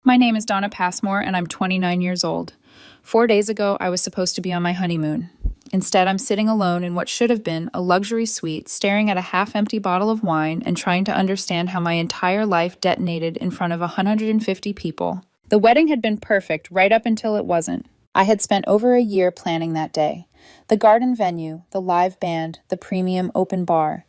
My name is Donna Passmore, and I'm 29 years old. 4 days ago, I was supposed to be on my honeymoon. Instead, I'm sitting alone in what should have been a luxury suite, staring at a half-empty bottle of wine and trying to understand how my entire life detonated in front of 150 people. The wedding had been perfect right up until it wasn't. I had spent over a year planning that day. The garden venue, the live band, the premium open bar.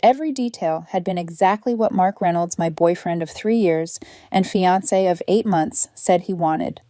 Every detail had been exactly what Mark Reynolds, my boyfriend of 3 years and fiancé of 8 months, said he wanted.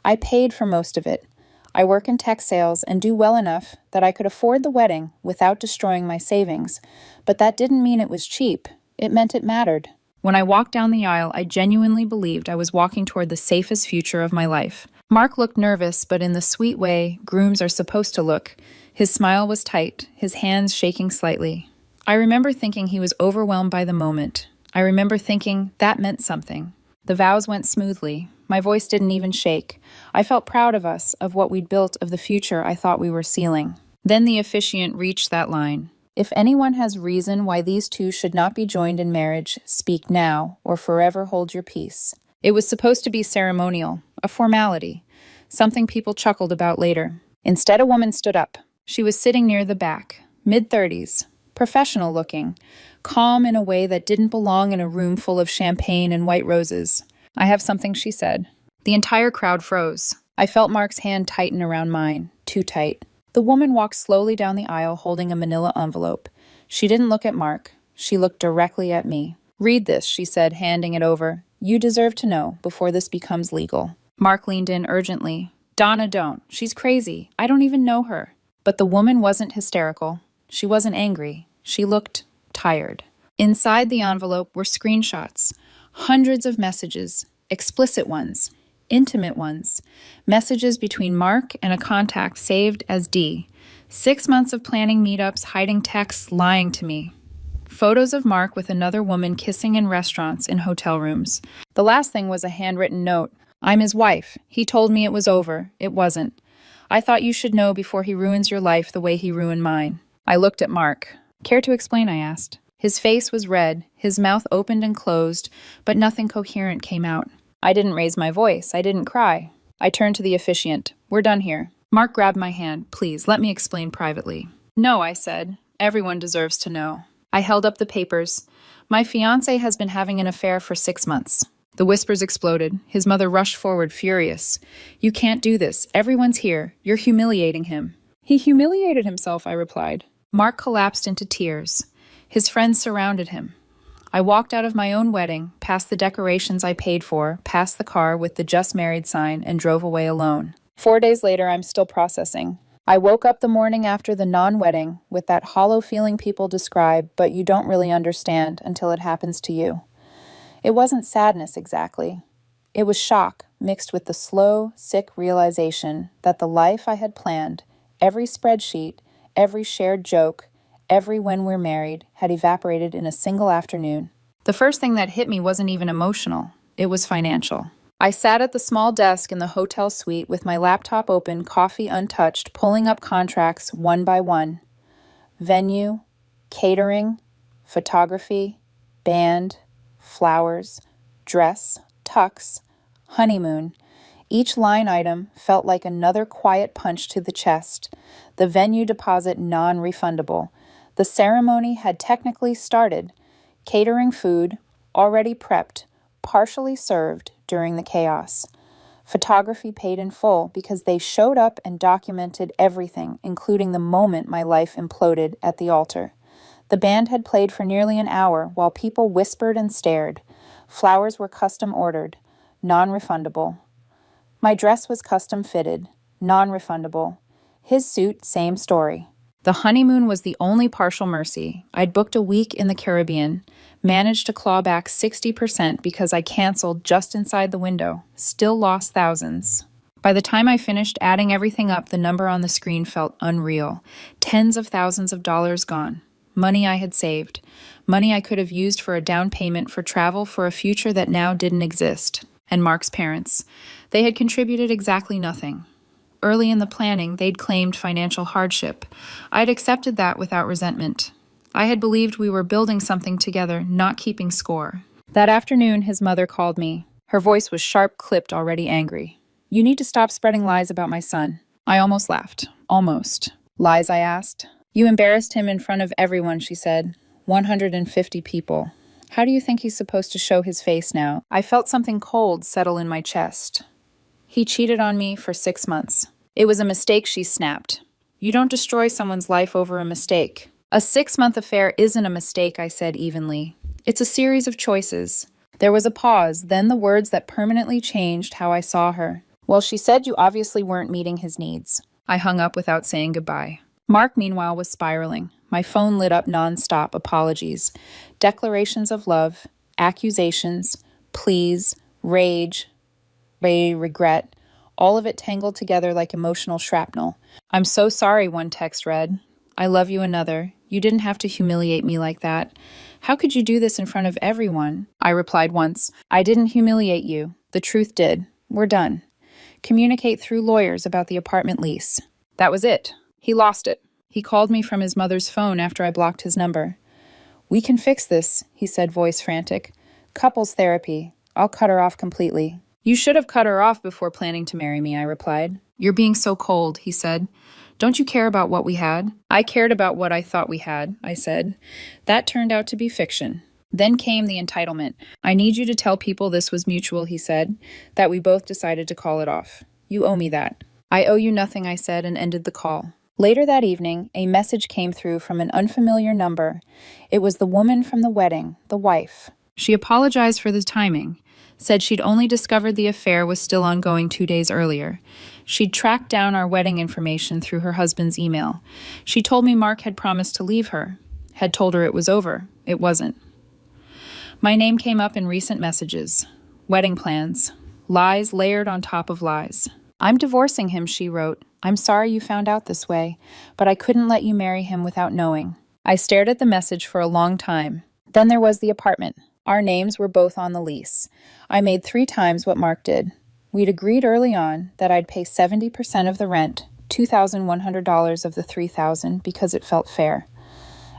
I paid for most of it. I work in tech sales and do well enough that I could afford the wedding without destroying my savings, but that didn't mean it was cheap. It meant it mattered. When I walked down the aisle, I genuinely believed I was walking toward the safest future of my life. Mark looked nervous, but in the sweet way grooms are supposed to look. His smile was tight, his hands shaking slightly. I remember thinking he was overwhelmed by the moment. I remember thinking that meant something. The vows went smoothly. My voice didn't even shake. I felt proud of us, of what we'd built, of the future I thought we were sealing. Then the officiant reached that line. If anyone has reason why these two should not be joined in marriage, speak now, or forever hold your peace. It was supposed to be ceremonial, a formality, something people chuckled about later. Instead, a woman stood up. She was sitting near the back, mid-30s, professional looking, calm in a way that didn't belong in a room full of champagne and white roses. "I have something," she said. The entire crowd froze. I felt Mark's hand tighten around mine, too tight. The woman walked slowly down the aisle holding a manila envelope. She didn't look at Mark. She looked directly at me. "Read this," she said, handing it over. "You deserve to know before this becomes legal." Mark leaned in urgently. "Donna, don't. She's crazy. I don't even know her." But the woman wasn't hysterical. She wasn't angry. She looked tired. Inside the envelope were screenshots. Hundreds of messages, explicit ones, intimate ones, messages between Mark and a contact saved as D. 6 months of planning meetups, hiding texts, lying to me. Photos of Mark with another woman kissing in restaurants, in hotel rooms. The last thing was a handwritten note. "I'm his wife. He told me it was over. It wasn't. I thought you should know before he ruins your life the way he ruined mine." I looked at Mark. "Care to explain?" I asked. His face was red, his mouth opened and closed, but nothing coherent came out. I didn't raise my voice. I didn't cry. I turned to the officiant. "We're done here." Mark grabbed my hand. "Please, let me explain privately." "No," I said. "Everyone deserves to know." I held up the papers. "My fiancé has been having an affair for 6 months. The whispers exploded. His mother rushed forward, furious. "You can't do this. Everyone's here. You're humiliating him." "He humiliated himself," I replied. Mark collapsed into tears. His friends surrounded him. I walked out of my own wedding, past the decorations I paid for, past the car with the just married sign, and drove away alone. 4 days later, I'm still processing. I woke up the morning after the non-wedding with that hollow feeling people describe, but you don't really understand until it happens to you. It wasn't sadness exactly. It was shock mixed with the slow, sick realization that the life I had planned, every spreadsheet, every shared joke, every when we're married, had evaporated in a single afternoon. The first thing that hit me wasn't even emotional. It was financial. I sat at the small desk in the hotel suite with my laptop open, coffee untouched, pulling up contracts one by one. Venue, catering, photography, band, flowers, dress, tux, honeymoon. Each line item felt like another quiet punch to the chest. The venue deposit non-refundable. The ceremony had technically started. Catering food, already prepped, partially served during the chaos. Photography paid in full because they showed up and documented everything, including the moment my life imploded at the altar. The band had played for nearly an hour while people whispered and stared. Flowers were custom ordered, non-refundable. My dress was custom fitted, non-refundable. His suit, same story. The honeymoon was the only partial mercy. I'd booked a week in the Caribbean, managed to claw back 60% because I canceled just inside the window, still lost thousands. By the time I finished adding everything up, the number on the screen felt unreal. Tens of thousands of dollars gone. Money I had saved. Money I could have used for a down payment for travel for a future that now didn't exist. And Mark's parents. They had contributed exactly nothing. Early in the planning, they'd claimed financial hardship. I'd accepted that without resentment. I had believed we were building something together, not keeping score. That afternoon, his mother called me. Her voice was sharp, clipped, already angry. You need to stop spreading lies about my son. I almost laughed. Almost. Lies, I asked. You embarrassed him in front of everyone, she said. 150 people. How do you think he's supposed to show his face now? I felt something cold settle in my chest. He cheated on me for 6 months. It was a mistake, she snapped. You don't destroy someone's life over a mistake. A 6-month affair isn't a mistake, I said evenly. It's a series of choices. There was a pause, then the words that permanently changed how I saw her. Well, she said you obviously weren't meeting his needs. I hung up without saying goodbye. Mark, meanwhile, was spiraling. My phone lit up nonstop apologies, declarations of love, accusations, pleas, rage, regret, all of it tangled together like emotional shrapnel. I'm so sorry, one text read. I love you, another. You didn't have to humiliate me like that. How could you do this in front of everyone? I replied once. I didn't humiliate you. The truth did. We're done. Communicate through lawyers about the apartment lease. That was it. He lost it. He called me from his mother's phone after I blocked his number. We can fix this, he said, voice frantic. Couples therapy. I'll cut her off completely. You should have cut her off before planning to marry me, I replied. You're being so cold, he said. Don't you care about what we had? I cared about what I thought we had, I said. That turned out to be fiction. Then came the entitlement. I need you to tell people this was mutual, he said, that we both decided to call it off. You owe me that. I owe you nothing, I said, and ended the call. Later that evening, a message came through from an unfamiliar number. It was the woman from the wedding, the wife. She apologized for the timing, said she'd only discovered the affair was still ongoing 2 days earlier. She'd tracked down our wedding information through her husband's email. She told me Mark had promised to leave her, had told her it was over. It wasn't. My name came up in recent messages. Wedding plans. Lies layered on top of lies. I'm divorcing him, she wrote. I'm sorry you found out this way, but I couldn't let you marry him without knowing. I stared at the message for a long time. Then there was the apartment. Our names were both on the lease. I made 3 times what Mark did. We'd agreed early on that I'd pay 70% of the rent, $2,100 of the $3,000, because it felt fair.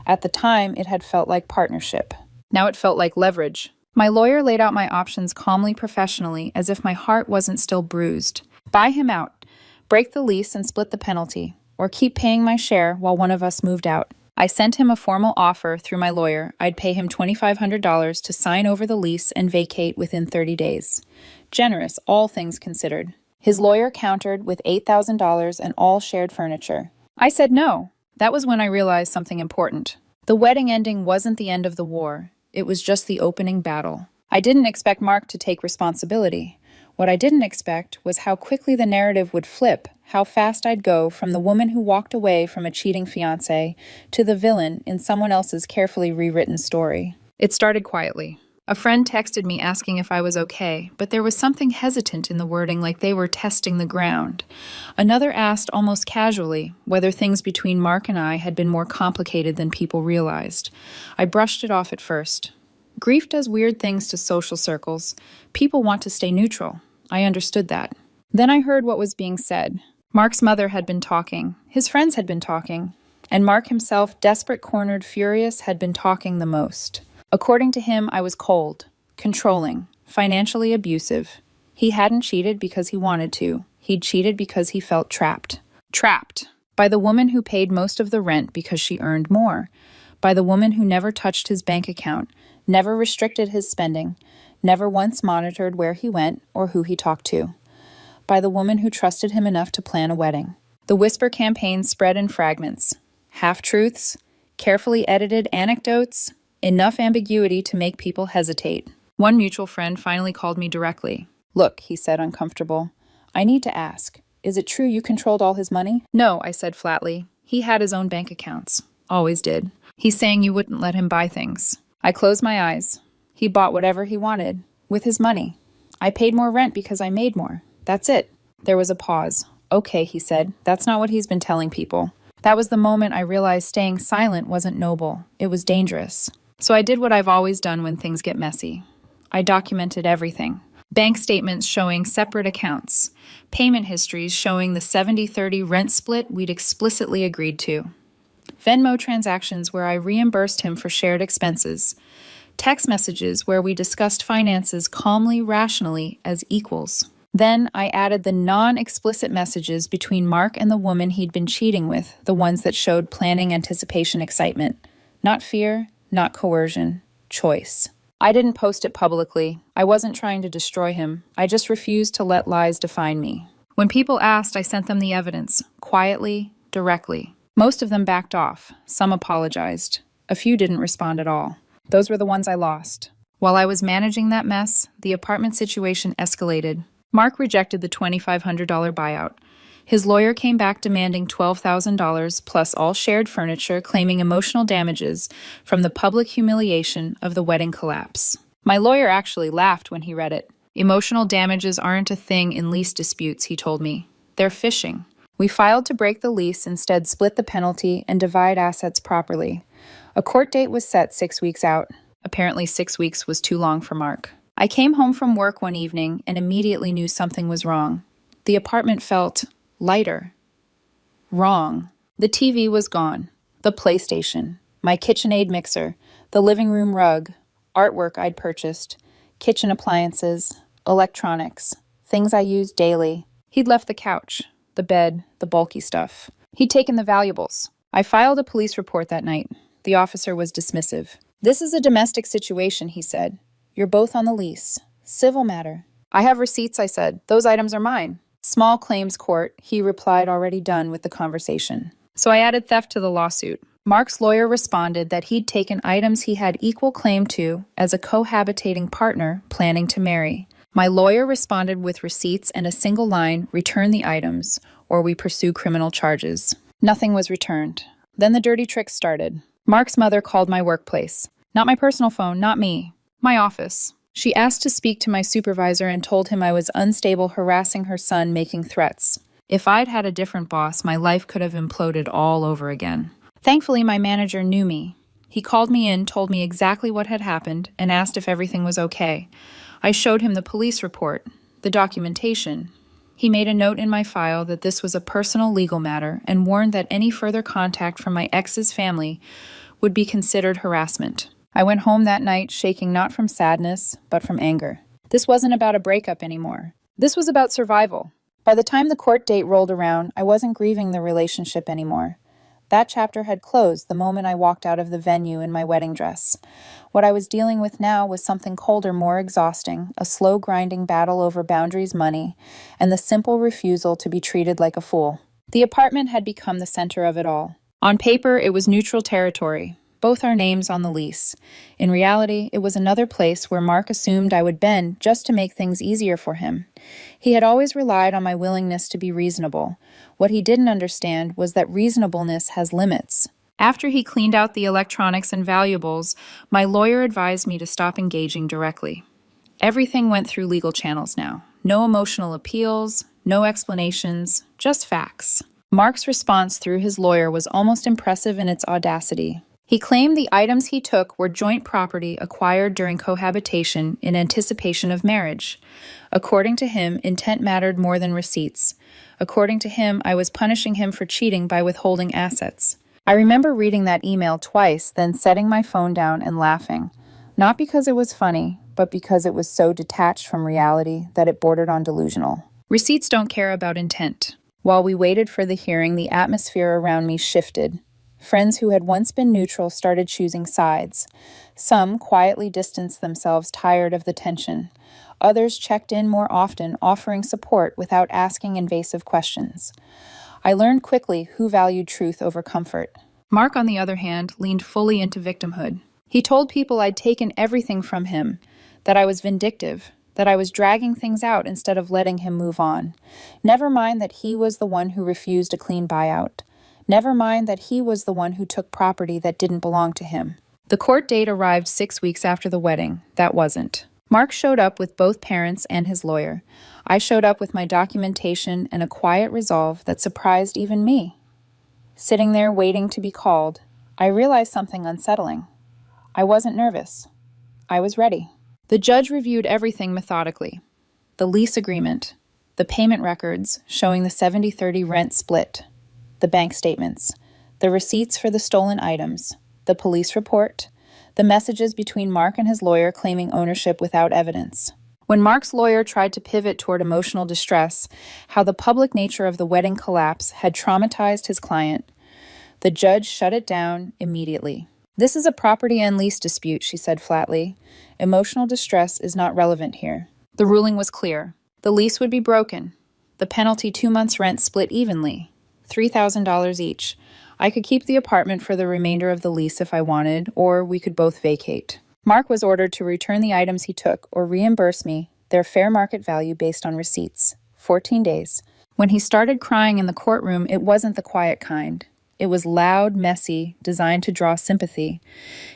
At the time, it had felt like partnership. Now it felt like leverage. My lawyer laid out my options calmly, professionally, as if my heart wasn't still bruised. Buy him out, break the lease and split the penalty, or keep paying my share while one of us moved out. I sent him a formal offer through my lawyer. I'd pay him $2,500 to sign over the lease and vacate within 30 days. Generous, all things considered. His lawyer countered with $8,000 and all shared furniture. I said no. That was when I realized something important. The wedding ending wasn't the end of the war. It was just the opening battle. I didn't expect Mark to take responsibility. What I didn't expect was how quickly the narrative would flip, how fast I'd go from the woman who walked away from a cheating fiancé to the villain in someone else's carefully rewritten story. It started quietly. A friend texted me asking if I was okay, but there was something hesitant in the wording, like they were testing the ground. Another asked almost casually whether things between Mark and I had been more complicated than people realized. I brushed it off at first. Grief does weird things to social circles. People want to stay neutral. I understood that. Then I heard what was being said. Mark's mother had been talking. His friends had been talking. And Mark himself, desperate, cornered, furious, had been talking the most. According to him, I was cold, controlling, financially abusive. He hadn't cheated because he wanted to. He'd cheated because he felt trapped. Trapped by the woman who paid most of the rent because she earned more. By the woman who never touched his bank account, never restricted his spending, never once monitored where he went or who he talked to. By the woman who trusted him enough to plan a wedding. The whisper campaign spread in fragments. Half-truths, carefully edited anecdotes, enough ambiguity to make people hesitate. One mutual friend finally called me directly. Look, he said, uncomfortable. I need to ask. Is it true you controlled all his money? No, I said flatly. He had his own bank accounts. Always did. He's saying you wouldn't let him buy things. I closed my eyes. He bought whatever he wanted. With his money. I paid more rent because I made more. That's it. There was a pause. Okay, he said. That's not what he's been telling people. That was the moment I realized staying silent wasn't noble. It was dangerous. So I did what I've always done when things get messy. I documented everything. Bank statements showing separate accounts. Payment histories showing the 70-30 rent split we'd explicitly agreed to. Venmo transactions where I reimbursed him for shared expenses. Text messages where we discussed finances calmly, rationally, as equals. Then I added the non-explicit messages between Mark and the woman he'd been cheating with, the ones that showed planning, anticipation, excitement. Not fear, not coercion, choice. I didn't post it publicly. I wasn't trying to destroy him. I just refused to let lies define me. When people asked, I sent them the evidence, quietly, directly. Most of them backed off. Some apologized. A few didn't respond at all. Those were the ones I lost. While I was managing that mess, the apartment situation escalated. Mark rejected the $2,500 buyout. His lawyer came back demanding $12,000 plus all shared furniture, claiming emotional damages from the public humiliation of the wedding collapse. My lawyer actually laughed when he read it. Emotional damages aren't a thing in lease disputes, he told me. They're fishing. We filed to break the lease, instead split the penalty and divide assets properly. A court date was set 6 weeks out. Apparently 6 weeks was too long for Mark. I came home from work one evening and immediately knew something was wrong. The apartment felt lighter. Wrong. The TV was gone. The PlayStation. My KitchenAid mixer. The living room rug. Artwork I'd purchased. Kitchen appliances. Electronics. Things I used daily. He'd left the couch, the bed, the bulky stuff. He'd taken the valuables. I filed a police report that night. The officer was dismissive. "This is a domestic situation," he said. "You're both on the lease. Civil matter." "I have receipts," I said. "Those items are mine." "Small claims court," he replied, already done with the conversation. So I added theft to the lawsuit. Mark's lawyer responded that he'd taken items he had equal claim to as a cohabitating partner planning to marry. My lawyer responded with receipts and a single line, "Return the items, or we pursue criminal charges." Nothing was returned. Then the dirty tricks started. Mark's mother called my workplace. Not my personal phone, not me. My office. She asked to speak to my supervisor and told him I was unstable, harassing her son, making threats. If I'd had a different boss, my life could have imploded all over again. Thankfully, my manager knew me. He called me in, told me exactly what had happened, and asked if everything was okay. I showed him the police report, the documentation. He made a note in my file that this was a personal legal matter and warned that any further contact from my ex's family would be considered harassment. I went home that night shaking not from sadness, but from anger. This wasn't about a breakup anymore. This was about survival. By the time the court date rolled around, I wasn't grieving the relationship anymore. That chapter had closed the moment I walked out of the venue in my wedding dress. What I was dealing with now was something colder, more exhausting, a slow grinding battle over boundaries, money, and the simple refusal to be treated like a fool. The apartment had become the center of it all. On paper, it was neutral territory, both our names on the lease. In reality, it was another place where Mark assumed I would bend just to make things easier for him. He had always relied on my willingness to be reasonable. What he didn't understand was that reasonableness has limits. After he cleaned out the electronics and valuables, my lawyer advised me to stop engaging directly. Everything went through legal channels now. No emotional appeals, no explanations, just facts. Mark's response through his lawyer was almost impressive in its audacity. He claimed the items he took were joint property acquired during cohabitation in anticipation of marriage. According to him, intent mattered more than receipts. According to him, I was punishing him for cheating by withholding assets. I remember reading that email twice, then setting my phone down and laughing. Not because it was funny, but because it was so detached from reality that it bordered on delusional. Receipts don't care about intent. While we waited for the hearing, the atmosphere around me shifted. Friends who had once been neutral started choosing sides. Some quietly distanced themselves, tired of the tension. Others checked in more often, offering support without asking invasive questions. I learned quickly who valued truth over comfort. Mark, on the other hand, leaned fully into victimhood. He told people I'd taken everything from him, that I was vindictive, that I was dragging things out instead of letting him move on. Never mind that he was the one who refused a clean buyout. Never mind that he was the one who took property that didn't belong to him. The court date arrived 6 weeks after the wedding. That wasn't. Mark showed up with both parents and his lawyer. I showed up with my documentation and a quiet resolve that surprised even me. Sitting there waiting to be called, I realized something unsettling. I wasn't nervous. I was ready. The judge reviewed everything methodically. The lease agreement, the payment records showing the 70-30 rent split, the bank statements, the receipts for the stolen items, the police report, The messages between Mark and his lawyer claiming ownership without evidence. When Mark's lawyer tried to pivot toward emotional distress, how the public nature of the wedding collapse had traumatized his client, the judge shut it down immediately. "This is a property and lease dispute," she said flatly. "Emotional distress is not relevant here." The ruling was clear. The lease would be broken. The penalty 2 months' rent split evenly, $3,000 each. I could keep the apartment for the remainder of the lease if I wanted, or we could both vacate. Mark was ordered to return the items he took or reimburse me their fair market value based on receipts. 14 days. When he started crying in the courtroom, it wasn't the quiet kind. It was loud, messy, designed to draw sympathy.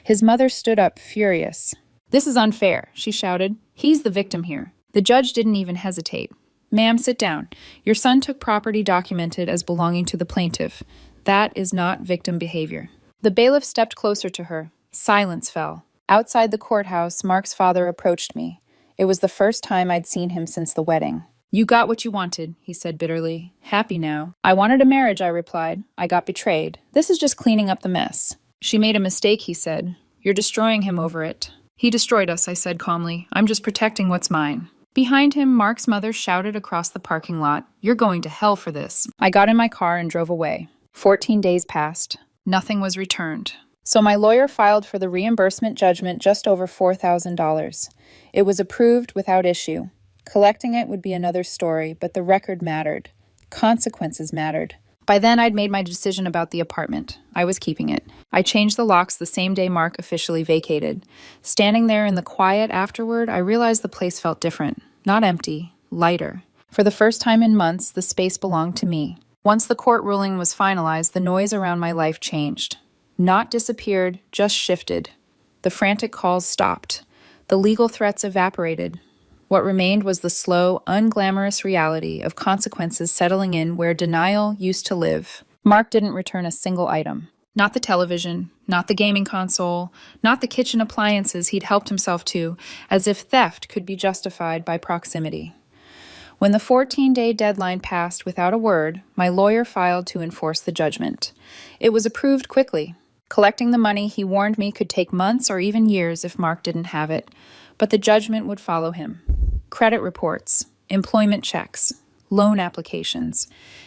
His mother stood up, furious. "This is unfair," she shouted. "He's the victim here." The judge didn't even hesitate. "Ma'am, sit down. Your son took property documented as belonging to the plaintiff. That is not victim behavior." The bailiff stepped closer to her. Silence fell. Outside the courthouse, Mark's father approached me. It was the first time I'd seen him since the wedding. "You got what you wanted," he said bitterly. "Happy now." "I wanted a marriage," I replied. "I got betrayed. This is just cleaning up the mess." "She made a mistake," he said. "You're destroying him over it." "He destroyed us," I said calmly. "I'm just protecting what's mine." Behind him, Mark's mother shouted across the parking lot, "You're going to hell for this." I got in my car and drove away. 14 days passed. Nothing was returned. So my lawyer filed for the reimbursement judgment just over $4,000. It was approved without issue. Collecting it would be another story, but the record mattered. Consequences mattered. By then, I'd made my decision about the apartment. I was keeping it. I changed the locks the same day Mark officially vacated. Standing there in the quiet afterward, I realized the place felt different. Not empty, lighter. For the first time in months, the space belonged to me. Once the court ruling was finalized, the noise around my life changed. Not disappeared, just shifted. The frantic calls stopped. The legal threats evaporated. What remained was the slow, unglamorous reality of consequences settling in where denial used to live. Mark didn't return a single item. Not the television, not the gaming console, not the kitchen appliances he'd helped himself to, as if theft could be justified by proximity. When the 14-day deadline passed without a word, my lawyer filed to enforce the judgment. It was approved quickly. Collecting the money, he warned me, could take months or even years if Mark didn't have it, but the judgment would follow him. Credit reports, employment checks, loan applications.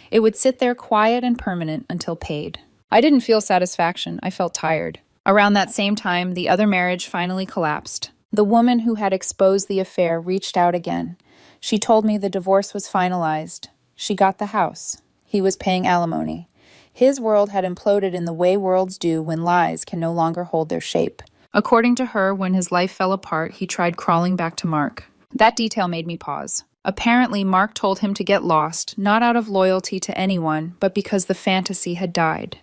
It would sit there quiet and permanent until paid. I didn't feel satisfaction. I felt tired. Around that same time, the other marriage finally collapsed. The woman who had exposed the affair reached out again. She told me the divorce was finalized. She got the house. He was paying alimony. His world had imploded in the way worlds do when lies can no longer hold their shape. According to her, when his life fell apart, he tried crawling back to Mark. That detail made me pause. Apparently, Mark told him to get lost, not out of loyalty to anyone, but because the fantasy had died.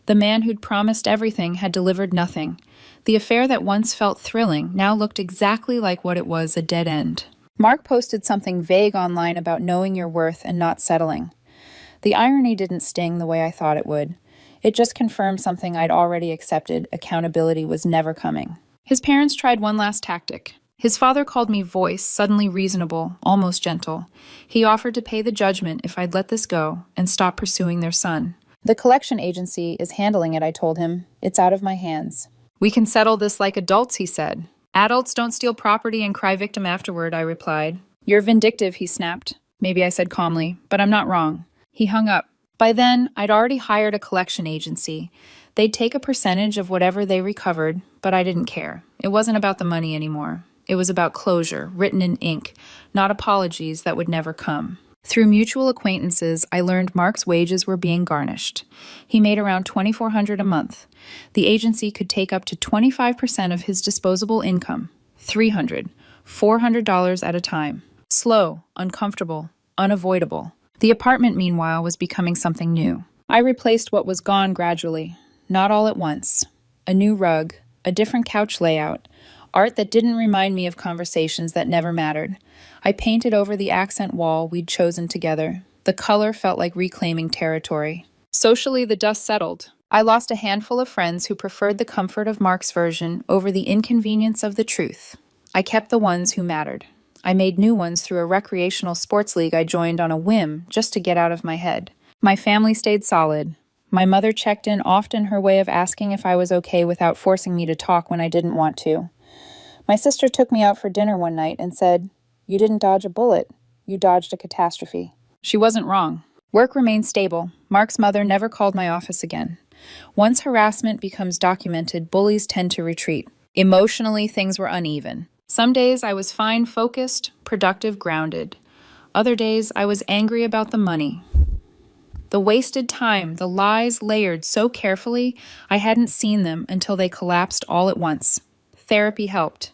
The man who'd promised everything had delivered nothing. The affair that once felt thrilling now looked exactly like what it was, a dead end. Mark posted something vague online about knowing your worth and not settling. The irony didn't sting the way I thought it would. It just confirmed something I'd already accepted: accountability was never coming. His parents tried one last tactic. His father called me voice, suddenly reasonable, almost gentle. He offered to pay the judgment if I'd let this go and stop pursuing their son. "The collection agency is handling it," I told him. "It's out of my hands." "We can settle this like adults," he said. "Adults don't steal property and cry victim afterward," I replied. "You're vindictive," he snapped. Maybe I said calmly, "but I'm not wrong." He hung up. By then, I'd already hired a collection agency. They'd take a percentage of whatever they recovered, but I didn't care. It wasn't about the money anymore. It was about closure, written in ink, not apologies that would never come. Through mutual acquaintances, I learned Mark's wages were being garnished. He made around $2,400 a month. The agency could take up to 25% of his disposable income. $300, $400 at a time. Slow, uncomfortable, unavoidable. The apartment, meanwhile, was becoming something new. I replaced what was gone gradually, not all at once. A new rug, a different couch layout, art that didn't remind me of conversations that never mattered. I painted over the accent wall we'd chosen together. The color felt like reclaiming territory. Socially, the dust settled. I lost a handful of friends who preferred the comfort of Mark's version over the inconvenience of the truth. I kept the ones who mattered. I made new ones through a recreational sports league I joined on a whim just to get out of my head. My family stayed solid. My mother checked in often, her way of asking if I was okay without forcing me to talk when I didn't want to. My sister took me out for dinner one night and said, "You didn't dodge a bullet. You dodged a catastrophe." She wasn't wrong. Work remained stable. Mark's mother never called my office again. Once harassment becomes documented, bullies tend to retreat. Emotionally, things were uneven. Some days I was fine, focused, productive, grounded. Other days I was angry about the money. The wasted time, the lies layered so carefully, I hadn't seen them until they collapsed all at once. Therapy helped.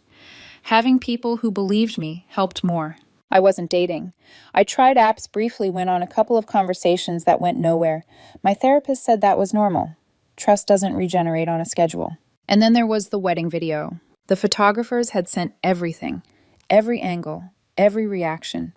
Having people who believed me helped more. I wasn't dating. I tried apps briefly, went on a couple of conversations that went nowhere. My therapist said that was normal. Trust doesn't regenerate on a schedule. And then there was the wedding video. The photographers had sent everything, every angle, every reaction.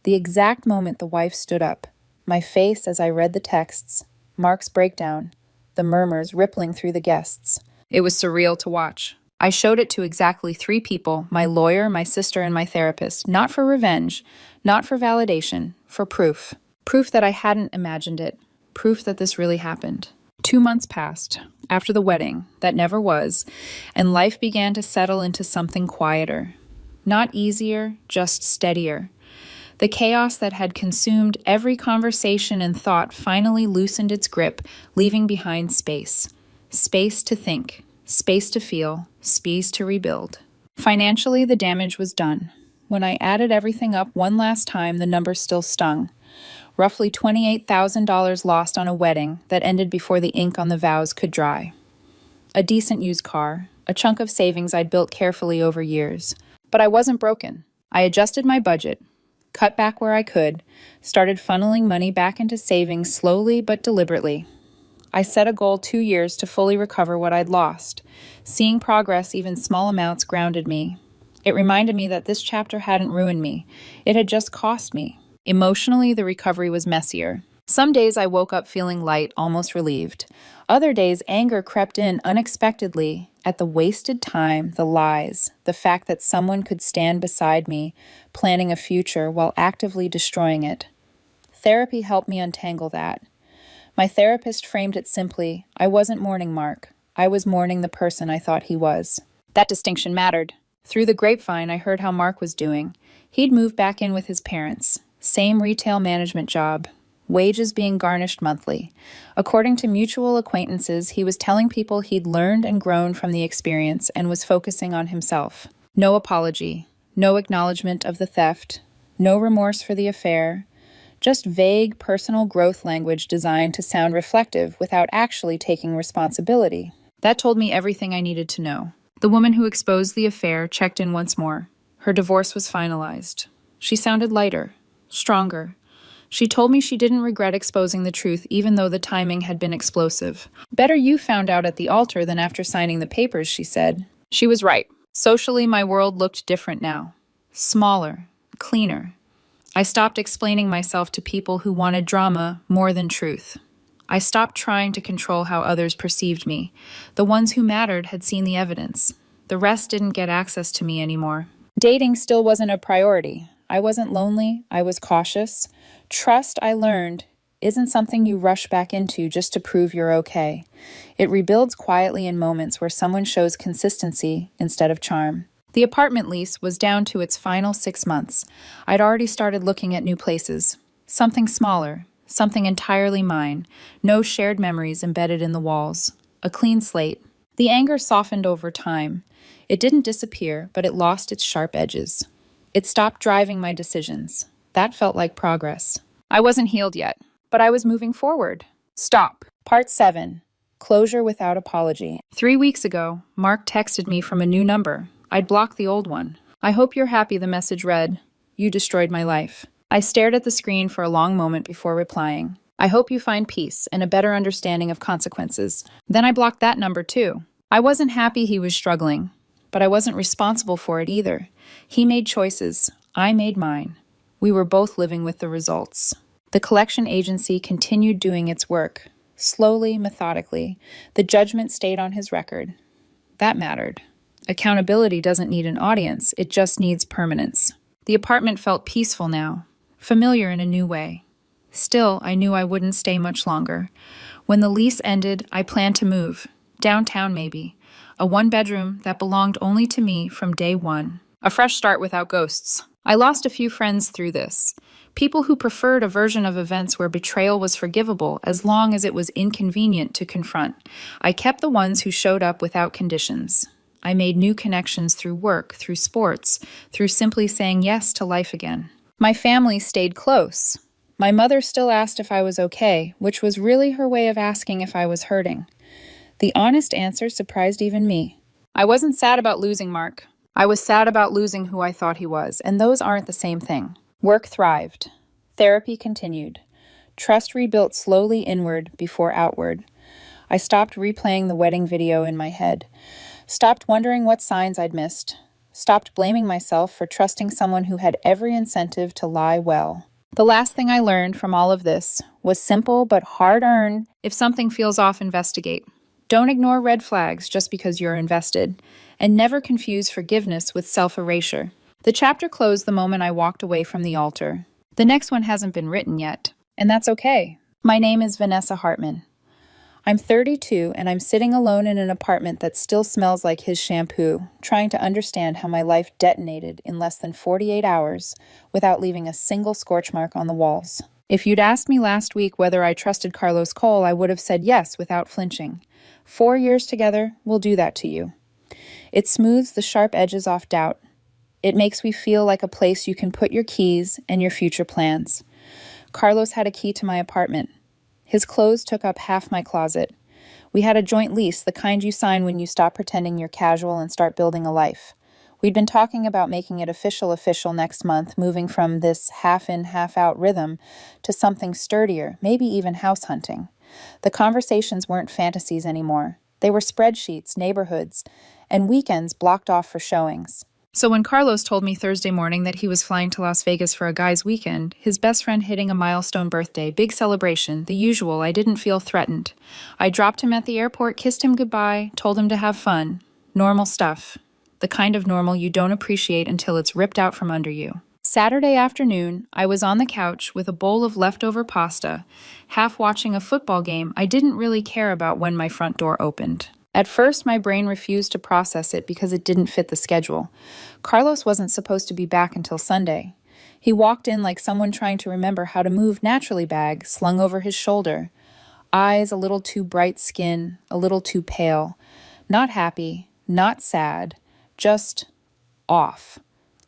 The exact moment the wife stood up. My face as I read the texts, Mark's breakdown, the murmurs rippling through the guests. It was surreal to watch. I showed it to exactly 3 people, my lawyer, my sister, and my therapist, not for revenge, not for validation, for proof. Proof that I hadn't imagined it. Proof that this really happened. 2 months passed, after the wedding, that never was, and life began to settle into something quieter. Not easier, just steadier. The chaos that had consumed every conversation and thought finally loosened its grip, leaving behind space. Space to think, space to feel, space to rebuild. Financially, the damage was done. When I added everything up one last time, the numbers still stung. Roughly $28,000 lost on a wedding that ended before the ink on the vows could dry. A decent used car, a chunk of savings I'd built carefully over years. But I wasn't broken. I adjusted my budget, cut back where I could, started funneling money back into savings slowly but deliberately. I set a goal 2 years to fully recover what I'd lost. Seeing progress, even small amounts, grounded me. It reminded me that this chapter hadn't ruined me. It had just cost me. Emotionally, the recovery was messier. Some days I woke up feeling light, almost relieved. Other days, anger crept in unexpectedly at the wasted time, the lies, the fact that someone could stand beside me, planning a future while actively destroying it. Therapy helped me untangle that. My therapist framed it simply: I wasn't mourning Mark. I was mourning the person I thought he was. That distinction mattered. Through the grapevine, I heard how Mark was doing. He'd moved back in with his parents. Same retail management job. Wages being garnished monthly. According to mutual acquaintances, he was telling people he'd learned and grown from the experience and was focusing on himself. No apology. No acknowledgement of the theft. No remorse for the affair. Just vague personal growth language designed to sound reflective without actually taking responsibility. That told me everything I needed to know. The woman who exposed the affair checked in once more. Her divorce was finalized. She sounded lighter, stronger. She told me she didn't regret exposing the truth even though the timing had been explosive. "Better you found out at the altar than after signing the papers," she said. She was right. Socially, my world looked different now. Smaller, cleaner. I stopped explaining myself to people who wanted drama more than truth. I stopped trying to control how others perceived me. The ones who mattered had seen the evidence. The rest didn't get access to me anymore. Dating still wasn't a priority. I wasn't lonely. I was cautious. Trust, I learned, isn't something you rush back into just to prove you're okay. It rebuilds quietly in moments where someone shows consistency instead of charm. The apartment lease was down to its final 6 months. I'd already started looking at new places. Something smaller, something entirely mine. No shared memories embedded in the walls. A clean slate. The anger softened over time. It didn't disappear, but it lost its sharp edges. It stopped driving my decisions. That felt like progress. I wasn't healed yet, but I was moving forward. Stop. Part 7. Closure without apology. 3 weeks ago, Mark texted me from a new number. I'd blocked the old one. "I hope you're happy," the message read. "You destroyed my life." I stared at the screen for a long moment before replying. "I hope you find peace and a better understanding of consequences." Then I blocked that number too. I wasn't happy he was struggling, but I wasn't responsible for it either. He made choices. I made mine. We were both living with the results. The collection agency continued doing its work. Slowly, methodically. The judgment stayed on his record. That mattered. Accountability doesn't need an audience, it just needs permanence. The apartment felt peaceful now, familiar in a new way. Still, I knew I wouldn't stay much longer. When the lease ended, I planned to move. Downtown, maybe. A one-bedroom that belonged only to me from day one. A fresh start without ghosts. I lost a few friends through this. People who preferred a version of events where betrayal was forgivable as long as it was inconvenient to confront. I kept the ones who showed up without conditions. I made new connections through work, through sports, through simply saying yes to life again. My family stayed close. My mother still asked if I was okay, which was really her way of asking if I was hurting. The honest answer surprised even me. I wasn't sad about losing Mark. I was sad about losing who I thought he was, and those aren't the same thing. Work thrived. Therapy continued. Trust rebuilt slowly inward before outward. I stopped replaying the wedding video in my head. Stopped wondering what signs I'd missed. Stopped blaming myself for trusting someone who had every incentive to lie well. The last thing I learned from all of this was simple but hard-earned: if something feels off, investigate. Don't ignore red flags just because you're invested, and never confuse forgiveness with self-erasure. The chapter closed the moment I walked away from the altar. The next one hasn't been written yet, and that's okay. My name is Vanessa Hartman. I'm 32, and I'm sitting alone in an apartment that still smells like his shampoo, trying to understand how my life detonated in less than 48 hours without leaving a single scorch mark on the walls. If you'd asked me last week whether I trusted Carlos Cole, I would have said yes without flinching. 4 years together will do that to you. It smooths the sharp edges off doubt. It makes me feel like a place you can put your keys and your future plans. Carlos had a key to my apartment. His clothes took up half my closet. We had a joint lease, the kind you sign when you stop pretending you're casual and start building a life. We'd been talking about making it official next month, moving from this half-in, half-out rhythm to something sturdier, maybe even house hunting. The conversations weren't fantasies anymore. They were spreadsheets, neighborhoods, and weekends blocked off for showings. So when Carlos told me Thursday morning that he was flying to Las Vegas for a guy's weekend, his best friend hitting a milestone birthday, big celebration, the usual, I didn't feel threatened. I dropped him at the airport, kissed him goodbye, told him to have fun. Normal stuff. The kind of normal you don't appreciate until it's ripped out from under you. Saturday afternoon, I was on the couch with a bowl of leftover pasta, half watching a football game I didn't really care about when my front door opened. At first, my brain refused to process it because it didn't fit the schedule. Carlos wasn't supposed to be back until Sunday. He walked in like someone trying to remember how to move naturally bag slung over his shoulder. Eyes a little too bright, skin a little too pale. Not happy, not sad, just off.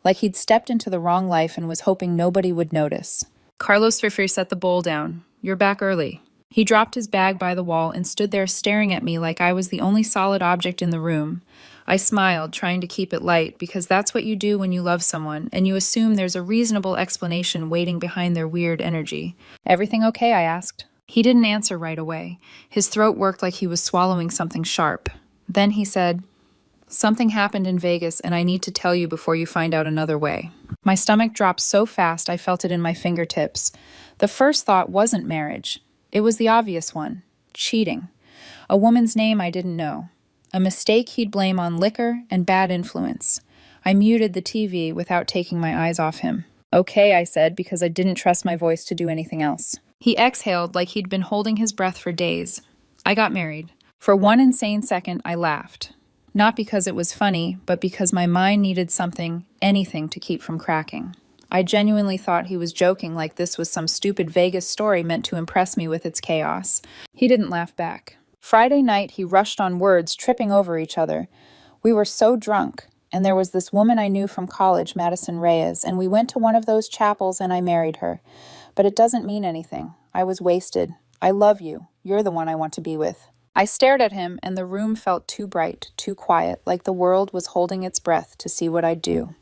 Like he'd stepped into the wrong life and was hoping nobody would notice. Carlos Fifer set the bowl down. You're back early. He dropped his bag by the wall and stood there staring at me like I was the only solid object in the room. I smiled, trying to keep it light, because that's what you do when you love someone, and you assume there's a reasonable explanation waiting behind their weird energy. Everything okay? I asked. He didn't answer right away. His throat worked like he was swallowing something sharp. Then he said, Something happened in Vegas, and I need to tell you before you find out another way. My stomach dropped so fast I felt it in my fingertips. The first thought wasn't marriage. It was the obvious one. Cheating. A woman's name I didn't know. A mistake he'd blame on liquor and bad influence. I muted the TV without taking my eyes off him. Okay, I said, because I didn't trust my voice to do anything else. He exhaled like he'd been holding his breath for days. I got married. For one insane second, I laughed. Not because it was funny, but because my mind needed something, anything to keep from cracking. I genuinely thought he was joking, like this was some stupid Vegas story meant to impress me with its chaos. He didn't laugh back. Friday night, he rushed on words, tripping over each other. We were so drunk, and there was this woman I knew from college, Madison Reyes, and we went to one of those chapels and I married her. But it doesn't mean anything. I was wasted. I love you. You're the one I want to be with. I stared at him, and the room felt too bright, too quiet, like the world was holding its breath to see what I'd do.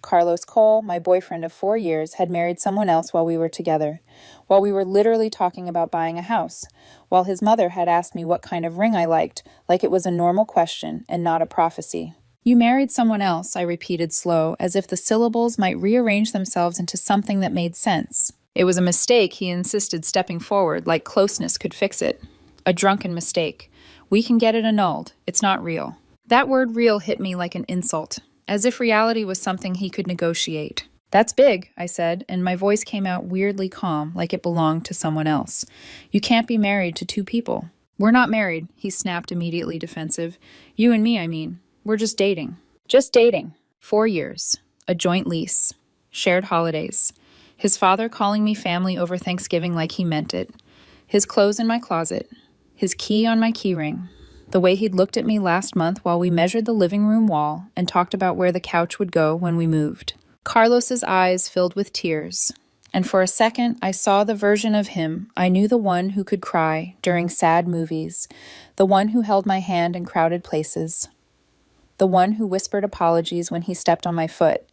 Carlos Cole, my boyfriend of 4 years, had married someone else while we were together, while we were literally talking about buying a house, while his mother had asked me what kind of ring I liked, like it was a normal question and not a prophecy. You married someone else, I repeated slow, as if the syllables might rearrange themselves into something that made sense. It was a mistake, he insisted, stepping forward, like closeness could fix it. A drunken mistake. We can get it annulled. It's not real. That word real hit me like an insult, as if reality was something he could negotiate. That's big, I said, and my voice came out weirdly calm, like it belonged to someone else. You can't be married to two people. We're not married, he snapped, immediately defensive. You and me, I mean. We're just dating. Just dating. 4 years. A joint lease. Shared holidays. His father calling me family over Thanksgiving like he meant it. His clothes in my closet. His key on my keyring. The way he'd looked at me last month while we measured the living room wall and talked about where the couch would go when we moved. Carlos's eyes filled with tears, and for a second I saw the version of him I knew, the one who could cry during sad movies, the one who held my hand in crowded places, the one who whispered apologies when he stepped on my foot.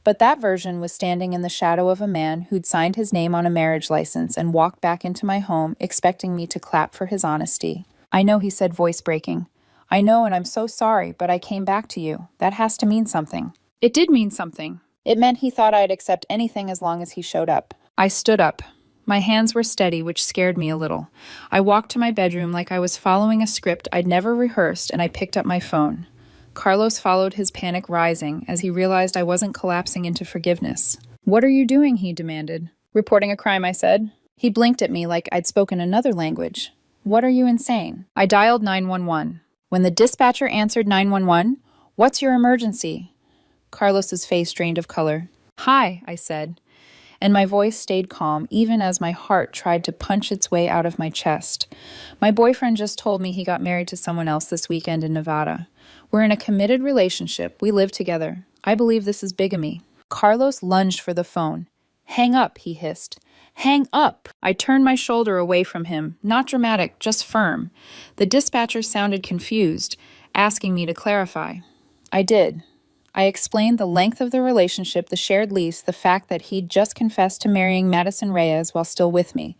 But that version was standing in the shadow of a man who'd signed his name on a marriage license and walked back into my home expecting me to clap for his honesty. I know, he said, voice breaking. I know, and I'm so sorry, but I came back to you. That has to mean something. It did mean something. It meant he thought I'd accept anything as long as he showed up. I stood up. My hands were steady, which scared me a little. I walked to my bedroom like I was following a script I'd never rehearsed, and I picked up my phone. Carlos followed, his panic rising as he realized I wasn't collapsing into forgiveness. What are you doing? He demanded. Reporting a crime, I said. He blinked at me like I'd spoken another language. What are you insane? I dialed 911. When the dispatcher answered 911, what's your emergency? Carlos's face drained of color. Hi, I said, and my voice stayed calm even as my heart tried to punch its way out of my chest. My boyfriend just told me he got married to someone else this weekend in Nevada. We're in a committed relationship. We live together. I believe this is bigamy. Carlos lunged for the phone. Hang up, he hissed. Hang up! I turned my shoulder away from him, not dramatic, just firm. The dispatcher sounded confused, asking me to clarify. I did. I explained the length of the relationship, the shared lease, the fact that he'd just confessed to marrying Madison Reyes while still with me.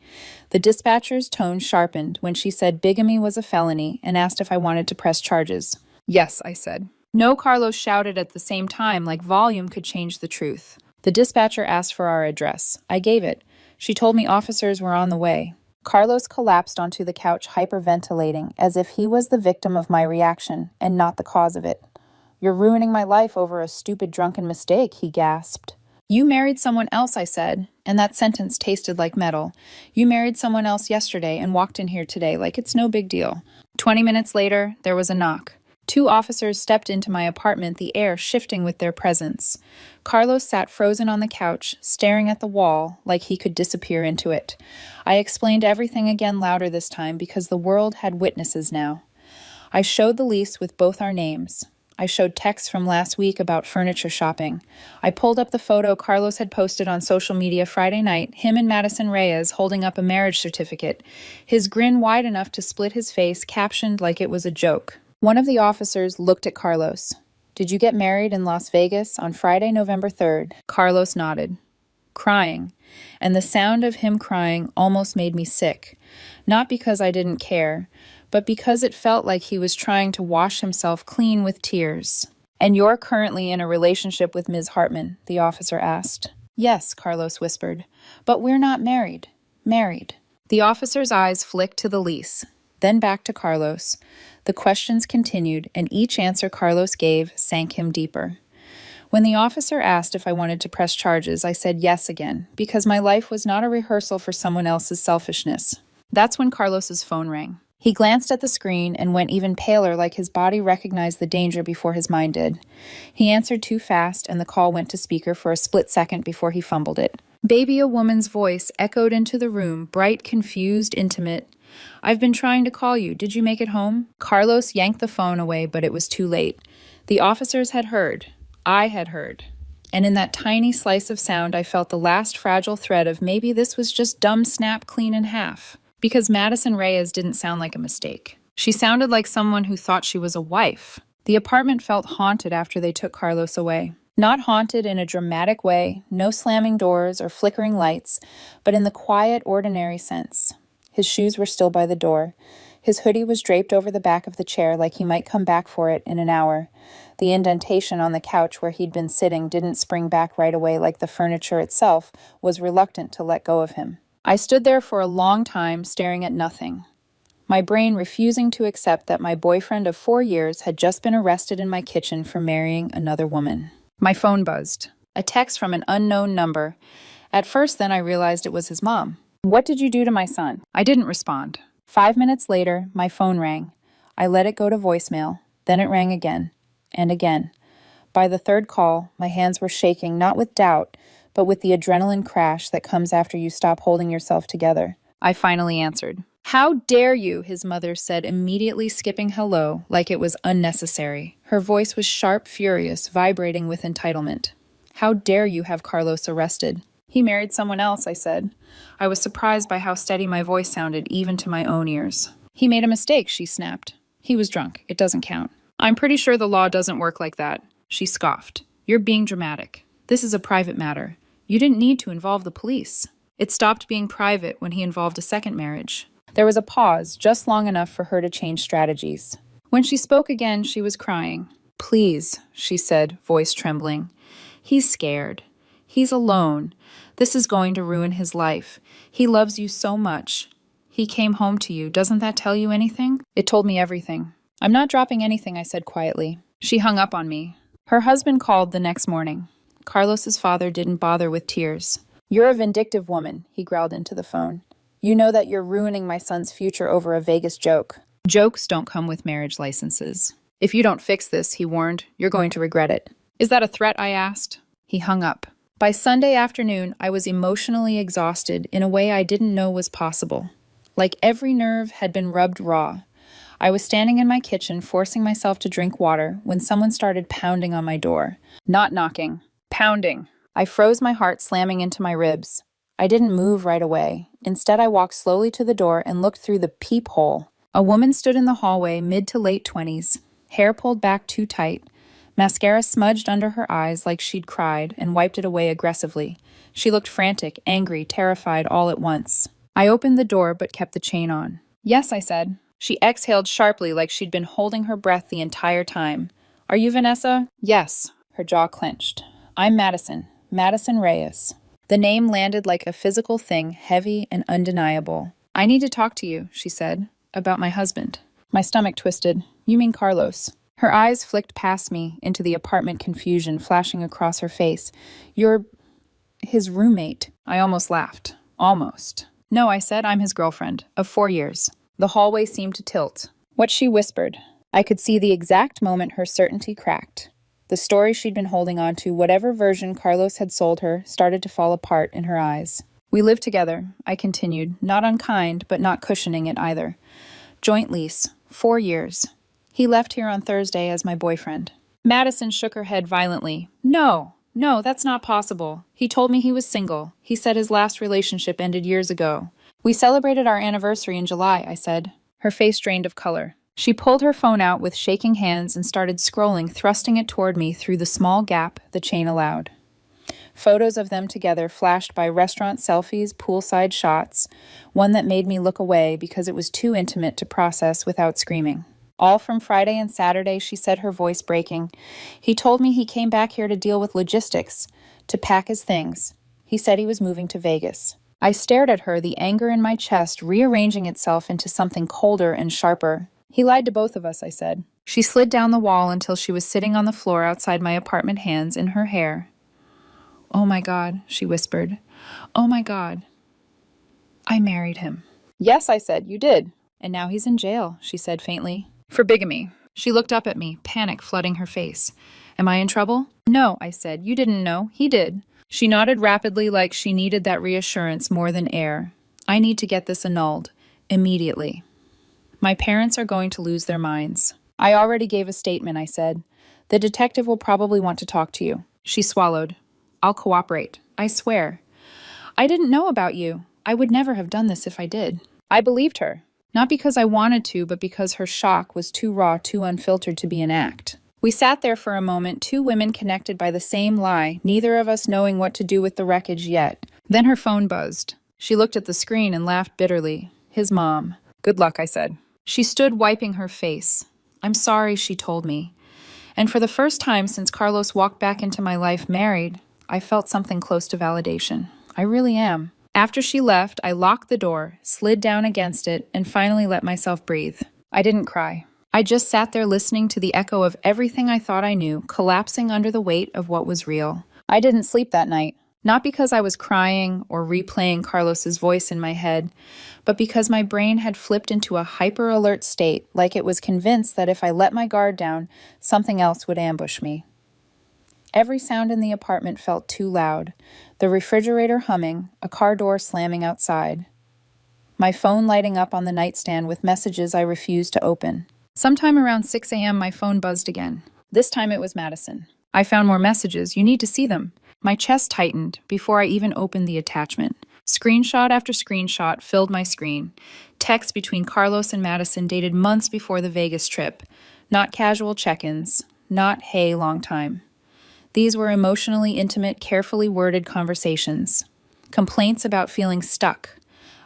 The dispatcher's tone sharpened when she said bigamy was a felony and asked if I wanted to press charges. Yes, I said. No, Carlos shouted at the same time, like volume could change the truth. The dispatcher asked for our address. I gave it. She told me officers were on the way. Carlos collapsed onto the couch, hyperventilating, as if he was the victim of my reaction and not the cause of it. You're ruining my life over a stupid drunken mistake, he gasped. You married someone else, I said, and that sentence tasted like metal. You married someone else yesterday and walked in here today like it's no big deal. 20 minutes later, there was a knock. 2 officers stepped into my apartment, the air shifting with their presence. Carlos sat frozen on the couch, staring at the wall like he could disappear into it. I explained everything again, louder this time, because the world had witnesses now. I showed the lease with both our names. I showed texts from last week about furniture shopping. I pulled up the photo Carlos had posted on social media Friday night, him and Madison Reyes holding up a marriage certificate, his grin wide enough to split his face, captioned like it was a joke. One of the officers looked at Carlos. Did you get married in Las Vegas on Friday, November 3rd? Carlos nodded. Crying. And the sound of him crying almost made me sick. Not because I didn't care, but because it felt like he was trying to wash himself clean with tears. And you're currently in a relationship with Ms. Hartman, the officer asked. Yes, Carlos whispered, but we're not married. Married. The officer's eyes flicked to the lease, then back to Carlos. The questions continued, and each answer Carlos gave sank him deeper. When the officer asked if I wanted to press charges, I said yes again, because my life was not a rehearsal for someone else's selfishness. That's when Carlos's phone rang. He glanced at the screen and went even paler, like his body recognized the danger before his mind did. He answered too fast, and the call went to speaker for a split second before he fumbled it. Baby, a woman's voice echoed into the room, bright, confused, intimate. I've been trying to call you. Did you make it home? Carlos yanked the phone away, but it was too late. The officers had heard. I had heard. And in that tiny slice of sound, I felt the last fragile thread of maybe this was just dumb snap clean in half. Because Madison Reyes didn't sound like a mistake. She sounded like someone who thought she was a wife. The apartment felt haunted after they took Carlos away. Not haunted in a dramatic way, no slamming doors or flickering lights, but in the quiet, ordinary sense. His shoes were still by the door. His hoodie was draped over the back of the chair like he might come back for it in an hour. The indentation on the couch where he'd been sitting didn't spring back right away like the furniture itself was reluctant to let go of him. I stood there for a long time, staring at nothing. My brain refusing to accept that my boyfriend of 4 years had just been arrested in my kitchen for marrying another woman. My phone buzzed. A text from an unknown number. At first, then I realized it was his mom. What did you do to my son? I didn't respond. 5 minutes later, my phone rang. I let it go to voicemail. Then it rang again. And again. By the third call, my hands were shaking, not with doubt, but with the adrenaline crash that comes after you stop holding yourself together. I finally answered. How dare you, his mother said, immediately skipping hello like it was unnecessary. Her voice was sharp, furious, vibrating with entitlement. How dare you have Carlos arrested? He married someone else, I said. I was surprised by how steady my voice sounded, even to my own ears. He made a mistake, she snapped. He was drunk. It doesn't count. I'm pretty sure the law doesn't work like that. She scoffed. You're being dramatic. This is a private matter. You didn't need to involve the police. It stopped being private when he involved a second marriage. There was a pause, just long enough for her to change strategies. When she spoke again, she was crying. Please, she said, voice trembling. He's scared. He's alone. This is going to ruin his life. He loves you so much. He came home to you. Doesn't that tell you anything? It told me everything. I'm not dropping anything, I said quietly. She hung up on me. Her husband called the next morning. Carlos's father didn't bother with tears. You're a vindictive woman, he growled into the phone. You know that you're ruining my son's future over a Vegas joke. Jokes don't come with marriage licenses. If you don't fix this, he warned, you're going to regret it. Is that a threat? I asked. He hung up. By Sunday afternoon, I was emotionally exhausted in a way I didn't know was possible. Like every nerve had been rubbed raw. I was standing in my kitchen, forcing myself to drink water, when someone started pounding on my door. Not knocking. Pounding. I froze, my heart slamming into my ribs. I didn't move right away. Instead, I walked slowly to the door and looked through the peephole. A woman stood in the hallway, mid to late 20s, hair pulled back too tight, mascara smudged under her eyes like she'd cried and wiped it away aggressively. She looked frantic, angry, terrified all at once. I opened the door but kept the chain on. Yes, I said. She exhaled sharply like she'd been holding her breath the entire time. Are you Vanessa? Yes. Her jaw clenched. I'm Madison. Madison Reyes. The name landed like a physical thing, heavy and undeniable. I need to talk to you, she said, about my husband. My stomach twisted. You mean Carlos? Her eyes flicked past me into the apartment confusion flashing across her face. You're his roommate. I almost laughed. Almost. No, I said, I'm his girlfriend, of 4 years. The hallway seemed to tilt. What she whispered. I could see the exact moment her certainty cracked. The story she'd been holding on to, whatever version Carlos had sold her, started to fall apart in her eyes. We lived together, I continued, not unkind, but not cushioning it either. Joint lease, 4 years. He left here on Thursday as my boyfriend. Madison shook her head violently. No, that's not possible. He told me he was single. He said his last relationship ended years ago. We celebrated our anniversary in July, I said. Her face drained of color. She pulled her phone out with shaking hands and started scrolling, thrusting it toward me through the small gap the chain allowed. Photos of them together flashed by restaurant selfies, poolside shots, one that made me look away because it was too intimate to process without screaming. All from Friday and Saturday, she said, her voice breaking. He told me he came back here to deal with logistics, to pack his things. He said he was moving to Vegas. I stared at her, the anger in my chest rearranging itself into something colder and sharper. He lied to both of us, I said. She slid down the wall until she was sitting on the floor outside my apartment, hands in her hair. Oh my God, she whispered. Oh my God. I married him. Yes, I said, you did. And now he's in jail, she said faintly. For bigamy. She looked up at me, panic flooding her face. Am I in trouble? No, I said. You didn't know. He did. She nodded rapidly like she needed that reassurance more than air. I need to get this annulled. Immediately. My parents are going to lose their minds. I already gave a statement, I said. The detective will probably want to talk to you. She swallowed. I'll cooperate. I swear. I didn't know about you. I would never have done this if I did. I believed her. Not because I wanted to, but because her shock was too raw, too unfiltered to be an act. We sat there for a moment, two women connected by the same lie, neither of us knowing what to do with the wreckage yet. Then her phone buzzed. She looked at the screen and laughed bitterly. His mom. Good luck, I said. She stood wiping her face. I'm sorry, she told me. And for the first time since Carlos walked back into my life married, I felt something close to validation. I really am. After she left, I locked the door, slid down against it, and finally let myself breathe. I didn't cry. I just sat there listening to the echo of everything I thought I knew, collapsing under the weight of what was real. I didn't sleep that night. Not because I was crying or replaying Carlos's voice in my head, but because my brain had flipped into a hyper-alert state, like it was convinced that if I let my guard down, something else would ambush me. Every sound in the apartment felt too loud. The refrigerator humming, a car door slamming outside. My phone lighting up on the nightstand with messages I refused to open. Sometime around 6 a.m., my phone buzzed again. This time it was Madison. I found more messages. You need to see them. My chest tightened before I even opened the attachment. Screenshot after screenshot filled my screen. Texts between Carlos and Madison dated months before the Vegas trip. Not casual check-ins. Not, hey, long time. These were emotionally intimate, carefully worded conversations. Complaints about feeling stuck.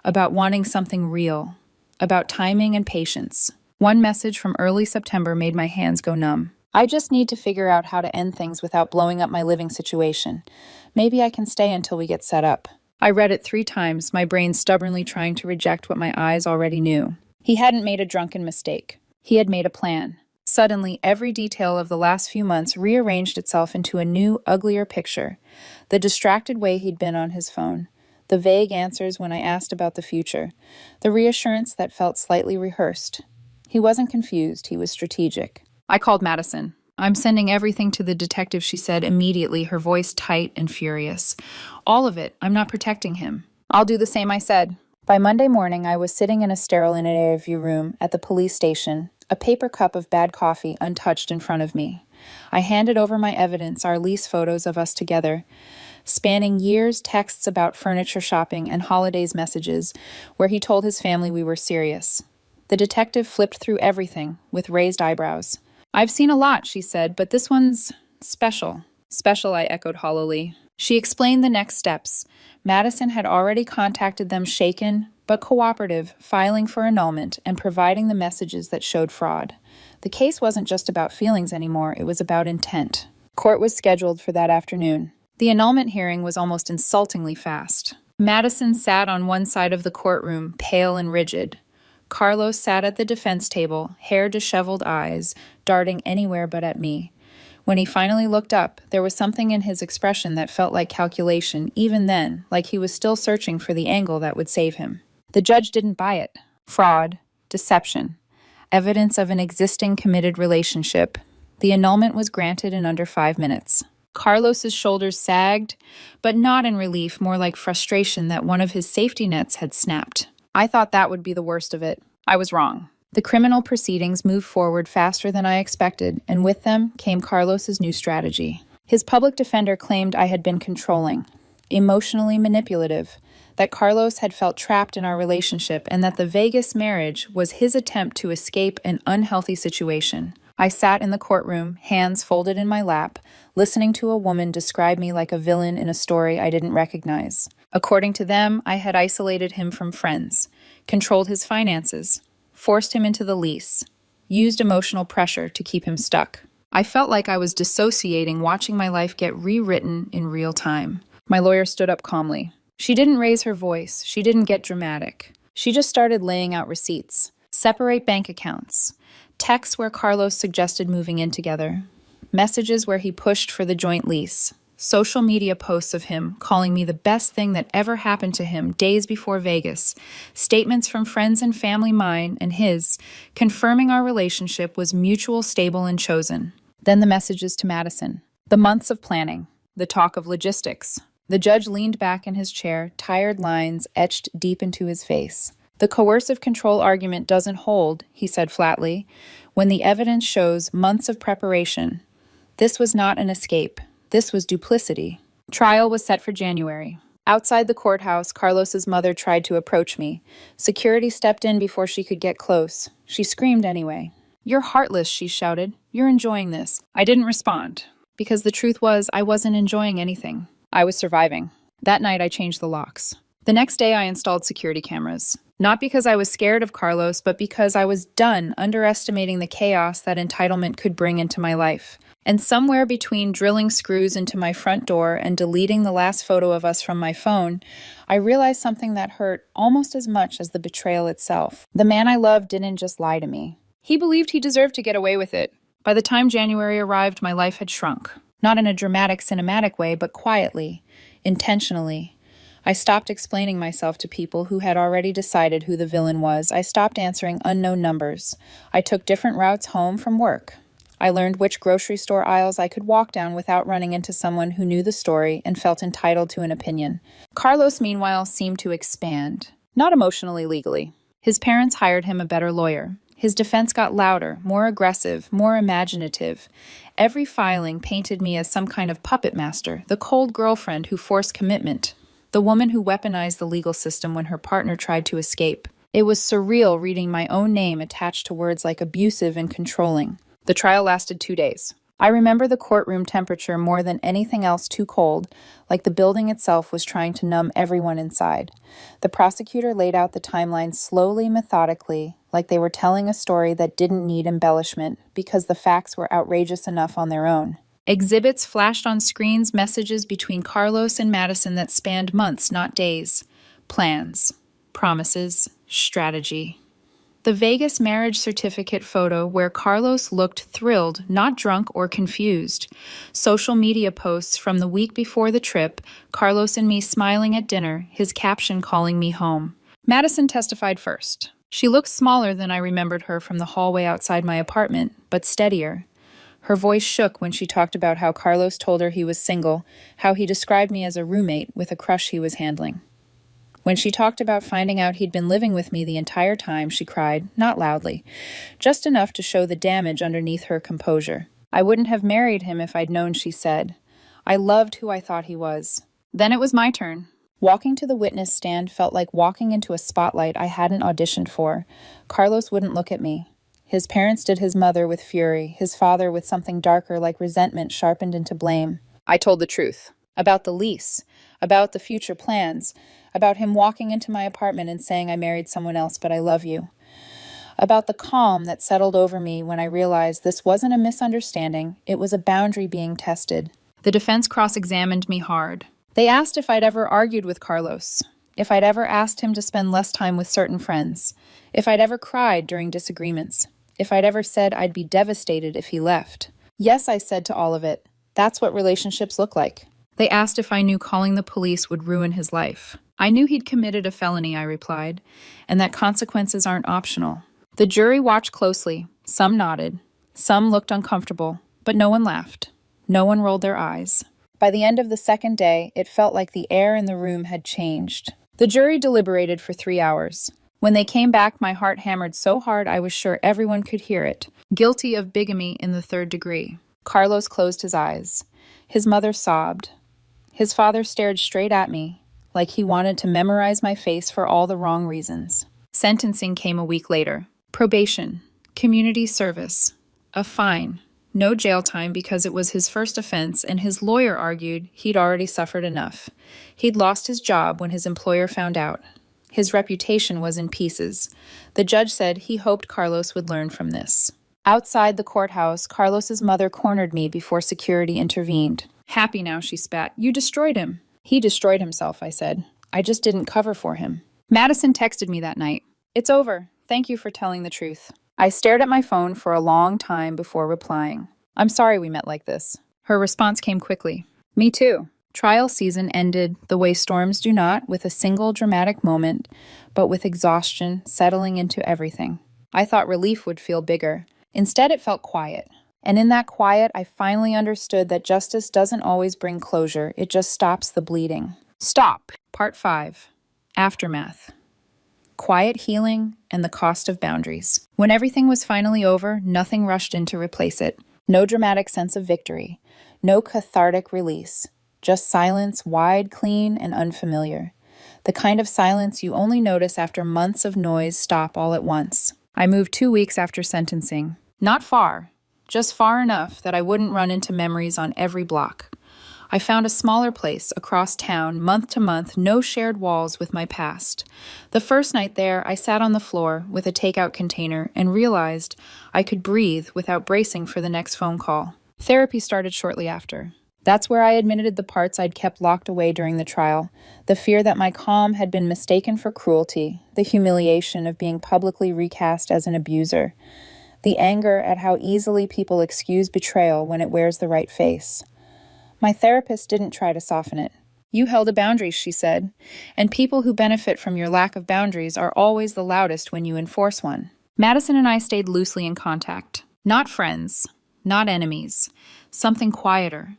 About wanting something real. About timing and patience. One message from early September made my hands go numb. I just need to figure out how to end things without blowing up my living situation. Maybe I can stay until we get set up. I read it 3 times, my brain stubbornly trying to reject what my eyes already knew. He hadn't made a drunken mistake. He had made a plan. Suddenly, every detail of the last few months rearranged itself into a new, uglier picture. The distracted way he'd been on his phone. The vague answers when I asked about the future. The reassurance that felt slightly rehearsed. He wasn't confused, he was strategic. I called Madison. I'm sending everything to the detective, she said immediately, her voice tight and furious. All of it. I'm not protecting him. I'll do the same, I said. By Monday morning, I was sitting in a sterile interview room at the police station, a paper cup of bad coffee untouched in front of me. I handed over my evidence, our lease photos of us together, spanning years, texts about furniture shopping and holidays messages, where he told his family we were serious. The detective flipped through everything with raised eyebrows. I've seen a lot, she said, but this one's special. Special, I echoed hollowly. She explained the next steps. Madison had already contacted them, shaken but cooperative, filing for annulment and providing the messages that showed fraud. The case wasn't just about feelings anymore, it was about intent. Court was scheduled for that afternoon. The annulment hearing was almost insultingly fast. Madison sat on one side of the courtroom, pale and rigid. Carlos sat at the defense table, hair disheveled, eyes darting anywhere but at me. When he finally looked up, there was something in his expression that felt like calculation, even then, like he was still searching for the angle that would save him. The judge didn't buy it. Fraud, deception, evidence of an existing committed relationship. The annulment was granted in under 5 minutes. Carlos's shoulders sagged, but not in relief, more like frustration that one of his safety nets had snapped. I thought that would be the worst of it. I was wrong. The criminal proceedings moved forward faster than I expected, and with them came Carlos's new strategy. His public defender claimed I had been controlling, emotionally manipulative, that Carlos had felt trapped in our relationship, and that the Vegas marriage was his attempt to escape an unhealthy situation. I sat in the courtroom, hands folded in my lap, listening to a woman describe me like a villain in a story I didn't recognize. According to them, I had isolated him from friends, controlled his finances, forced him into the lease, used emotional pressure to keep him stuck. I felt like I was dissociating, watching my life get rewritten in real time. My lawyer stood up calmly. She didn't raise her voice. She didn't get dramatic. She just started laying out receipts. Separate bank accounts. Texts where Carlos suggested moving in together. Messages where he pushed for the joint lease. Social media posts of him calling me the best thing that ever happened to him days before Vegas. Statements from friends and family, mine and his, confirming our relationship was mutual, stable, and chosen. Then the messages to Madison. The months of planning. The talk of logistics. The judge leaned back in his chair, tired lines etched deep into his face. The coercive control argument doesn't hold, he said flatly, when the evidence shows months of preparation. This was not an escape. This was duplicity. Trial was set for January. Outside the courthouse, Carlos's mother tried to approach me. Security stepped in before she could get close. She screamed anyway. "You're heartless," she shouted. "You're enjoying this." I didn't respond, because the truth was I wasn't enjoying anything. I was surviving. That night I changed the locks. The next day I installed security cameras. Not because I was scared of Carlos, but because I was done underestimating the chaos that entitlement could bring into my life. And somewhere between drilling screws into my front door and deleting the last photo of us from my phone, I realized something that hurt almost as much as the betrayal itself. The man I loved didn't just lie to me. He believed he deserved to get away with it. By the time January arrived, my life had shrunk. Not in a dramatic, cinematic way, but quietly, intentionally. I stopped explaining myself to people who had already decided who the villain was. I stopped answering unknown numbers. I took different routes home from work. I learned which grocery store aisles I could walk down without running into someone who knew the story and felt entitled to an opinion. Carlos, meanwhile, seemed to expand. Not emotionally, legally. His parents hired him a better lawyer. His defense got louder, more aggressive, more imaginative. Every filing painted me as some kind of puppet master, the cold girlfriend who forced commitment, the woman who weaponized the legal system when her partner tried to escape. It was surreal reading my own name attached to words like abusive and controlling. The trial lasted 2 days. I remember the courtroom temperature more than anything else too cold, like the building itself was trying to numb everyone inside. The prosecutor laid out the timeline slowly, methodically, like they were telling a story that didn't need embellishment because the facts were outrageous enough on their own. Exhibits flashed on screens, messages between Carlos and Madison that spanned months, not days. Plans, promises, strategy. The Vegas marriage certificate photo where Carlos looked thrilled, not drunk or confused. Social media posts from the week before the trip, Carlos and me smiling at dinner, his caption calling me home. Madison testified first. She looked smaller than I remembered her from the hallway outside my apartment, but steadier. Her voice shook when she talked about how Carlos told her he was single, how he described me as a roommate with a crush he was handling. When she talked about finding out he'd been living with me the entire time, she cried, not loudly, just enough to show the damage underneath her composure. I wouldn't have married him if I'd known, she said. I loved who I thought he was. Then it was my turn. Walking to the witness stand felt like walking into a spotlight I hadn't auditioned for. Carlos wouldn't look at me. His parents did his mother with fury, his father with something darker like resentment sharpened into blame. I told the truth. About the lease, about the future plans, about him walking into my apartment and saying I married someone else, but I love you. About the calm that settled over me when I realized this wasn't a misunderstanding, it was a boundary being tested. The defense cross-examined me hard. They asked if I'd ever argued with Carlos, if I'd ever asked him to spend less time with certain friends, if I'd ever cried during disagreements, if I'd ever said I'd be devastated if he left. Yes, I said to all of it. That's what relationships look like. They asked if I knew calling the police would ruin his life. I knew he'd committed a felony, I replied, and that consequences aren't optional. The jury watched closely. Some nodded. Some looked uncomfortable, but no one laughed. No one rolled their eyes. By the end of the second day, it felt like the air in the room had changed. The jury deliberated for 3 hours. When they came back, my heart hammered so hard I was sure everyone could hear it. Guilty of bigamy in the 3rd degree. Carlos closed his eyes. His mother sobbed. His father stared straight at me, like he wanted to memorize my face for all the wrong reasons. Sentencing came a week later. Probation, community service, a fine, no jail time because it was his first offense, and his lawyer argued he'd already suffered enough. He'd lost his job when his employer found out. His reputation was in pieces. The judge said he hoped Carlos would learn from this. Outside the courthouse, Carlos's mother cornered me before security intervened. Happy now, she spat. You destroyed him. He destroyed himself, I said. I just didn't cover for him. Madison texted me that night. It's over. Thank you for telling the truth. I stared at my phone for a long time before replying. I'm sorry we met like this. Her response came quickly. Me too. Trial season ended the way storms do not, with a single dramatic moment, but with exhaustion settling into everything. I thought relief would feel bigger. Instead, it felt quiet. And in that quiet, I finally understood that justice doesn't always bring closure. It just stops the bleeding. Stop. Part 5. Aftermath. Quiet healing and the cost of boundaries. When everything was finally over, nothing rushed in to replace it. No dramatic sense of victory. No cathartic release. Just silence, wide, clean, and unfamiliar. The kind of silence you only notice after months of noise stop all at once. I moved 2 weeks after sentencing. Not far. Just far enough that I wouldn't run into memories on every block. I found a smaller place across town, month to month, no shared walls with my past. The first night there, I sat on the floor with a takeout container and realized I could breathe without bracing for the next phone call. Therapy started shortly after. That's where I admitted the parts I'd kept locked away during the trial, the fear that my calm had been mistaken for cruelty, the humiliation of being publicly recast as an abuser, the anger at how easily people excuse betrayal when it wears the right face. My therapist didn't try to soften it. You held a boundary, she said, and people who benefit from your lack of boundaries are always the loudest when you enforce one. Madison and I stayed loosely in contact. Not friends, not enemies, something quieter.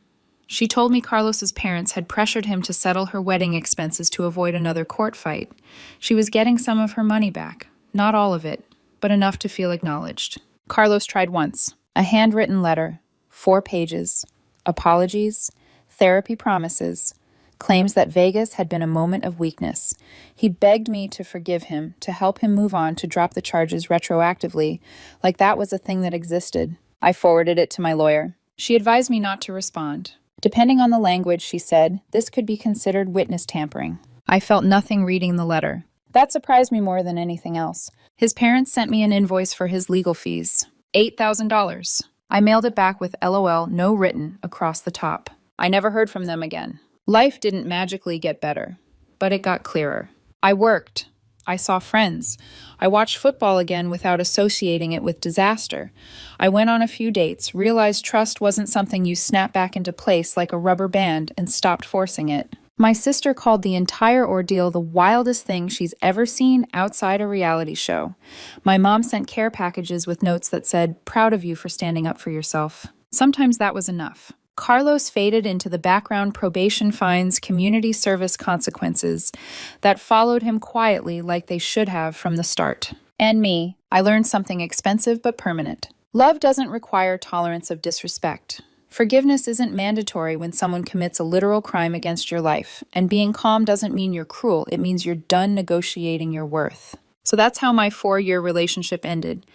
She told me Carlos's parents had pressured him to settle her wedding expenses to avoid another court fight. She was getting some of her money back, not all of it, but enough to feel acknowledged. Carlos tried once. A handwritten letter, 4 pages, apologies, therapy promises, claims that Vegas had been a moment of weakness. He begged me to forgive him, to help him move on, to drop the charges retroactively, like that was a thing that existed. I forwarded it to my lawyer. She advised me not to respond. Depending on the language, she said, this could be considered witness tampering. I felt nothing reading the letter. That surprised me more than anything else. His parents sent me an invoice for his legal fees. $8,000. I mailed it back with LOL, no written, across the top. I never heard from them again. Life didn't magically get better, but it got clearer. I worked. I saw friends. I watched football again without associating it with disaster. I went on a few dates, realized trust wasn't something you snap back into place like a rubber band, and stopped forcing it. My sister called the entire ordeal the wildest thing she's ever seen outside a reality show. My mom sent care packages with notes that said, "Proud of you for standing up for yourself." Sometimes that was enough. Carlos faded into the background probation fines, community service consequences that followed him quietly like they should have from the start. And me, I learned something expensive but permanent. Love doesn't require tolerance of disrespect. Forgiveness isn't mandatory when someone commits a literal crime against your life, and being calm doesn't mean you're cruel, it means you're done negotiating your worth. So that's how my 4-year relationship ended.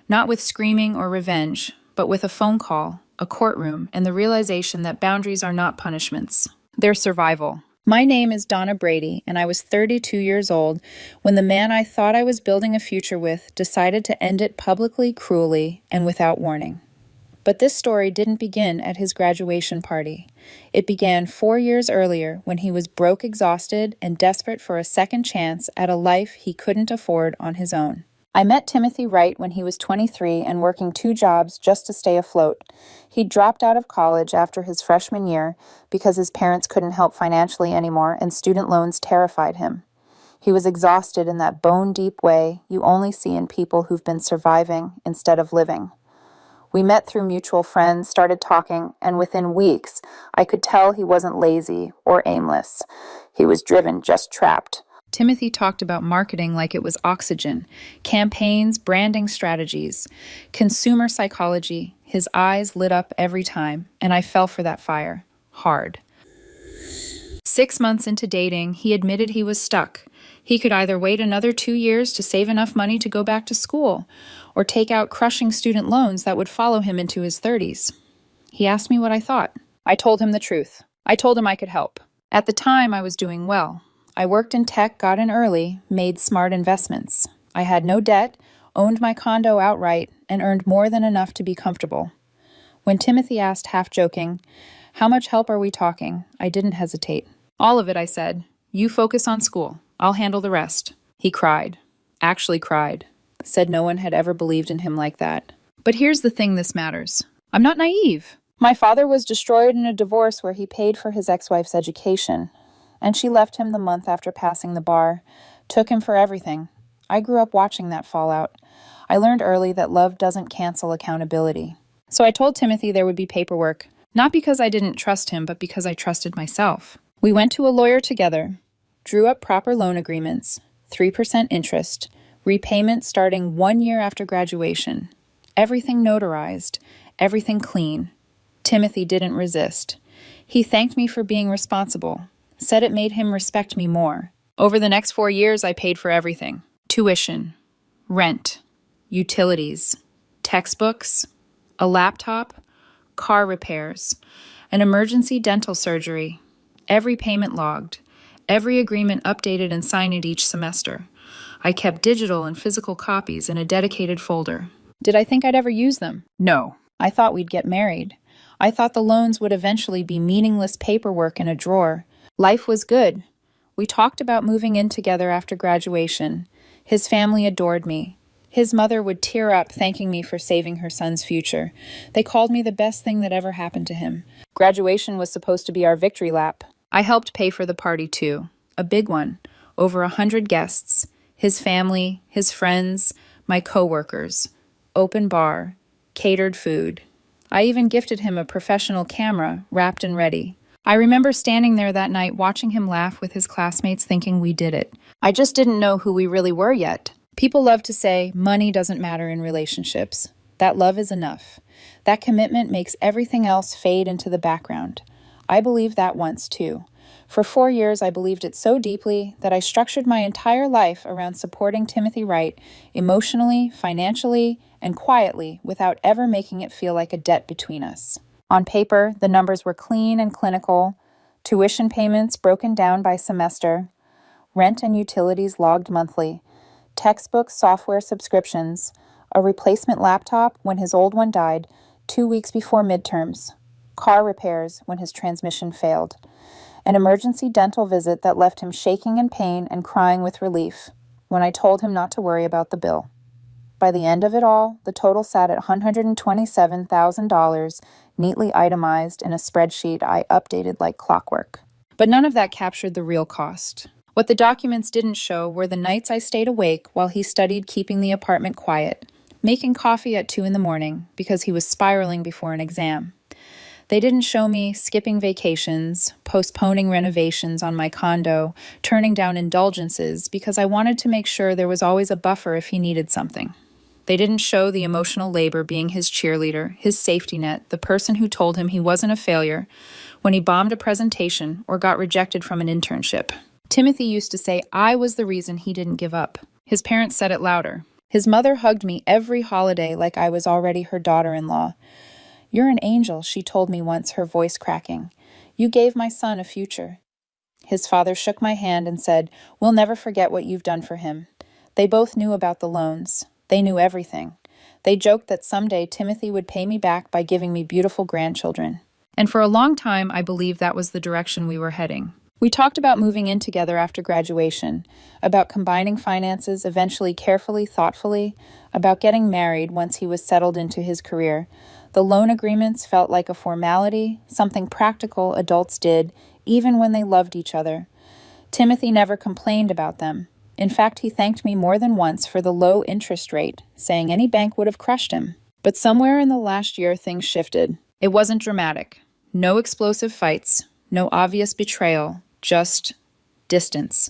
Not with screaming or revenge, but with a phone call, a courtroom, and the realization that boundaries are not punishments. They're survival. My name is Donna Brady, and I was 32 years old when the man I thought I was building a future with decided to end it publicly, cruelly, and without warning. But this story didn't begin at his graduation party. It began 4 years earlier when he was broke, exhausted, and desperate for a second chance at a life he couldn't afford on his own. I met Timothy Wright when he was 23 and working 2 jobs just to stay afloat. He dropped out of college after his freshman year because his parents couldn't help financially anymore and student loans terrified him. He was exhausted in that bone-deep way you only see in people who've been surviving instead of living. We met through mutual friends, started talking, and within weeks, I could tell he wasn't lazy or aimless. He was driven, just trapped. Timothy talked about marketing like it was oxygen, campaigns, branding strategies, consumer psychology. His eyes lit up every time, and I fell for that fire, hard. 6 months into dating, he admitted he was stuck. He could either wait another 2 years to save enough money to go back to school, or take out crushing student loans that would follow him into his 30s. He asked me what I thought. I told him the truth. I told him I could help. At the time, I was doing well. I worked in tech, got in early, made smart investments. I had no debt, owned my condo outright, and earned more than enough to be comfortable. When Timothy asked, half joking, "How much help are we talking?" I didn't hesitate. "All of it," I said. "You focus on school. I'll handle the rest." He cried. Actually cried. Said no one had ever believed in him like that. But here's the thing this matters. I'm not naive. My father was destroyed in a divorce where he paid for his ex-wife's education, and she left him the month after passing the bar, took him for everything. I grew up watching that fallout. I learned early that love doesn't cancel accountability. So I told Timothy there would be paperwork, not because I didn't trust him, but because I trusted myself. We went to a lawyer together, drew up proper loan agreements, 3% interest, repayment starting 1 year after graduation. Everything notarized, everything clean. Timothy didn't resist. He thanked me for being responsible, said it made him respect me more. Over the next 4 years, I paid for everything. Tuition, rent, utilities, textbooks, a laptop, car repairs, an emergency dental surgery. Every payment logged, every agreement updated and signed each semester. I kept digital and physical copies in a dedicated folder. Did I think I'd ever use them? No. I thought we'd get married. I thought the loans would eventually be meaningless paperwork in a drawer. Life was good. We talked about moving in together after graduation. His family adored me. His mother would tear up thanking me for saving her son's future. They called me the best thing that ever happened to him. Graduation was supposed to be our victory lap. I helped pay for the party too. A big one. Over 100 guests. His family, his friends, my coworkers. Open bar. Catered food. I even gifted him a professional camera, wrapped and ready. I remember standing there that night watching him laugh with his classmates thinking we did it. I just didn't know who we really were yet. People love to say money doesn't matter in relationships. That love is enough. That commitment makes everything else fade into the background. I believed that once too. For 4 years, I believed it so deeply that I structured my entire life around supporting Timothy Wright emotionally, financially, and quietly without ever making it feel like a debt between us. On paper, the numbers were clean and clinical, tuition payments broken down by semester, rent and utilities logged monthly, textbooks, software subscriptions, a replacement laptop when his old one died 2 weeks before midterms, car repairs when his transmission failed, an emergency dental visit that left him shaking in pain and crying with relief when I told him not to worry about the bill. By the end of it all, the total sat at $127,000, neatly itemized in a spreadsheet I updated like clockwork. But none of that captured the real cost. What the documents didn't show were the nights I stayed awake while he studied keeping the apartment quiet, making coffee at 2 in the morning because he was spiraling before an exam. They didn't show me skipping vacations, postponing renovations on my condo, turning down indulgences because I wanted to make sure there was always a buffer if he needed something. They didn't show the emotional labor being his cheerleader, his safety net, the person who told him he wasn't a failure when he bombed a presentation or got rejected from an internship. Timothy used to say I was the reason he didn't give up. His parents said it louder. His mother hugged me every holiday like I was already her daughter-in-law. "You're an angel," she told me once, her voice cracking. "You gave my son a future." His father shook my hand and said, "We'll never forget what you've done for him." They both knew about the loans. They knew everything. They joked that someday Timothy would pay me back by giving me beautiful grandchildren. And for a long time, I believed that was the direction we were heading. We talked about moving in together after graduation, about combining finances eventually carefully, thoughtfully, about getting married once he was settled into his career. The loan agreements felt like a formality, something practical adults did, even when they loved each other. Timothy never complained about them. In fact, he thanked me more than once for the low interest rate, saying any bank would have crushed him. But somewhere in the last year, things shifted. It wasn't dramatic. No explosive fights, no obvious betrayal, just distance.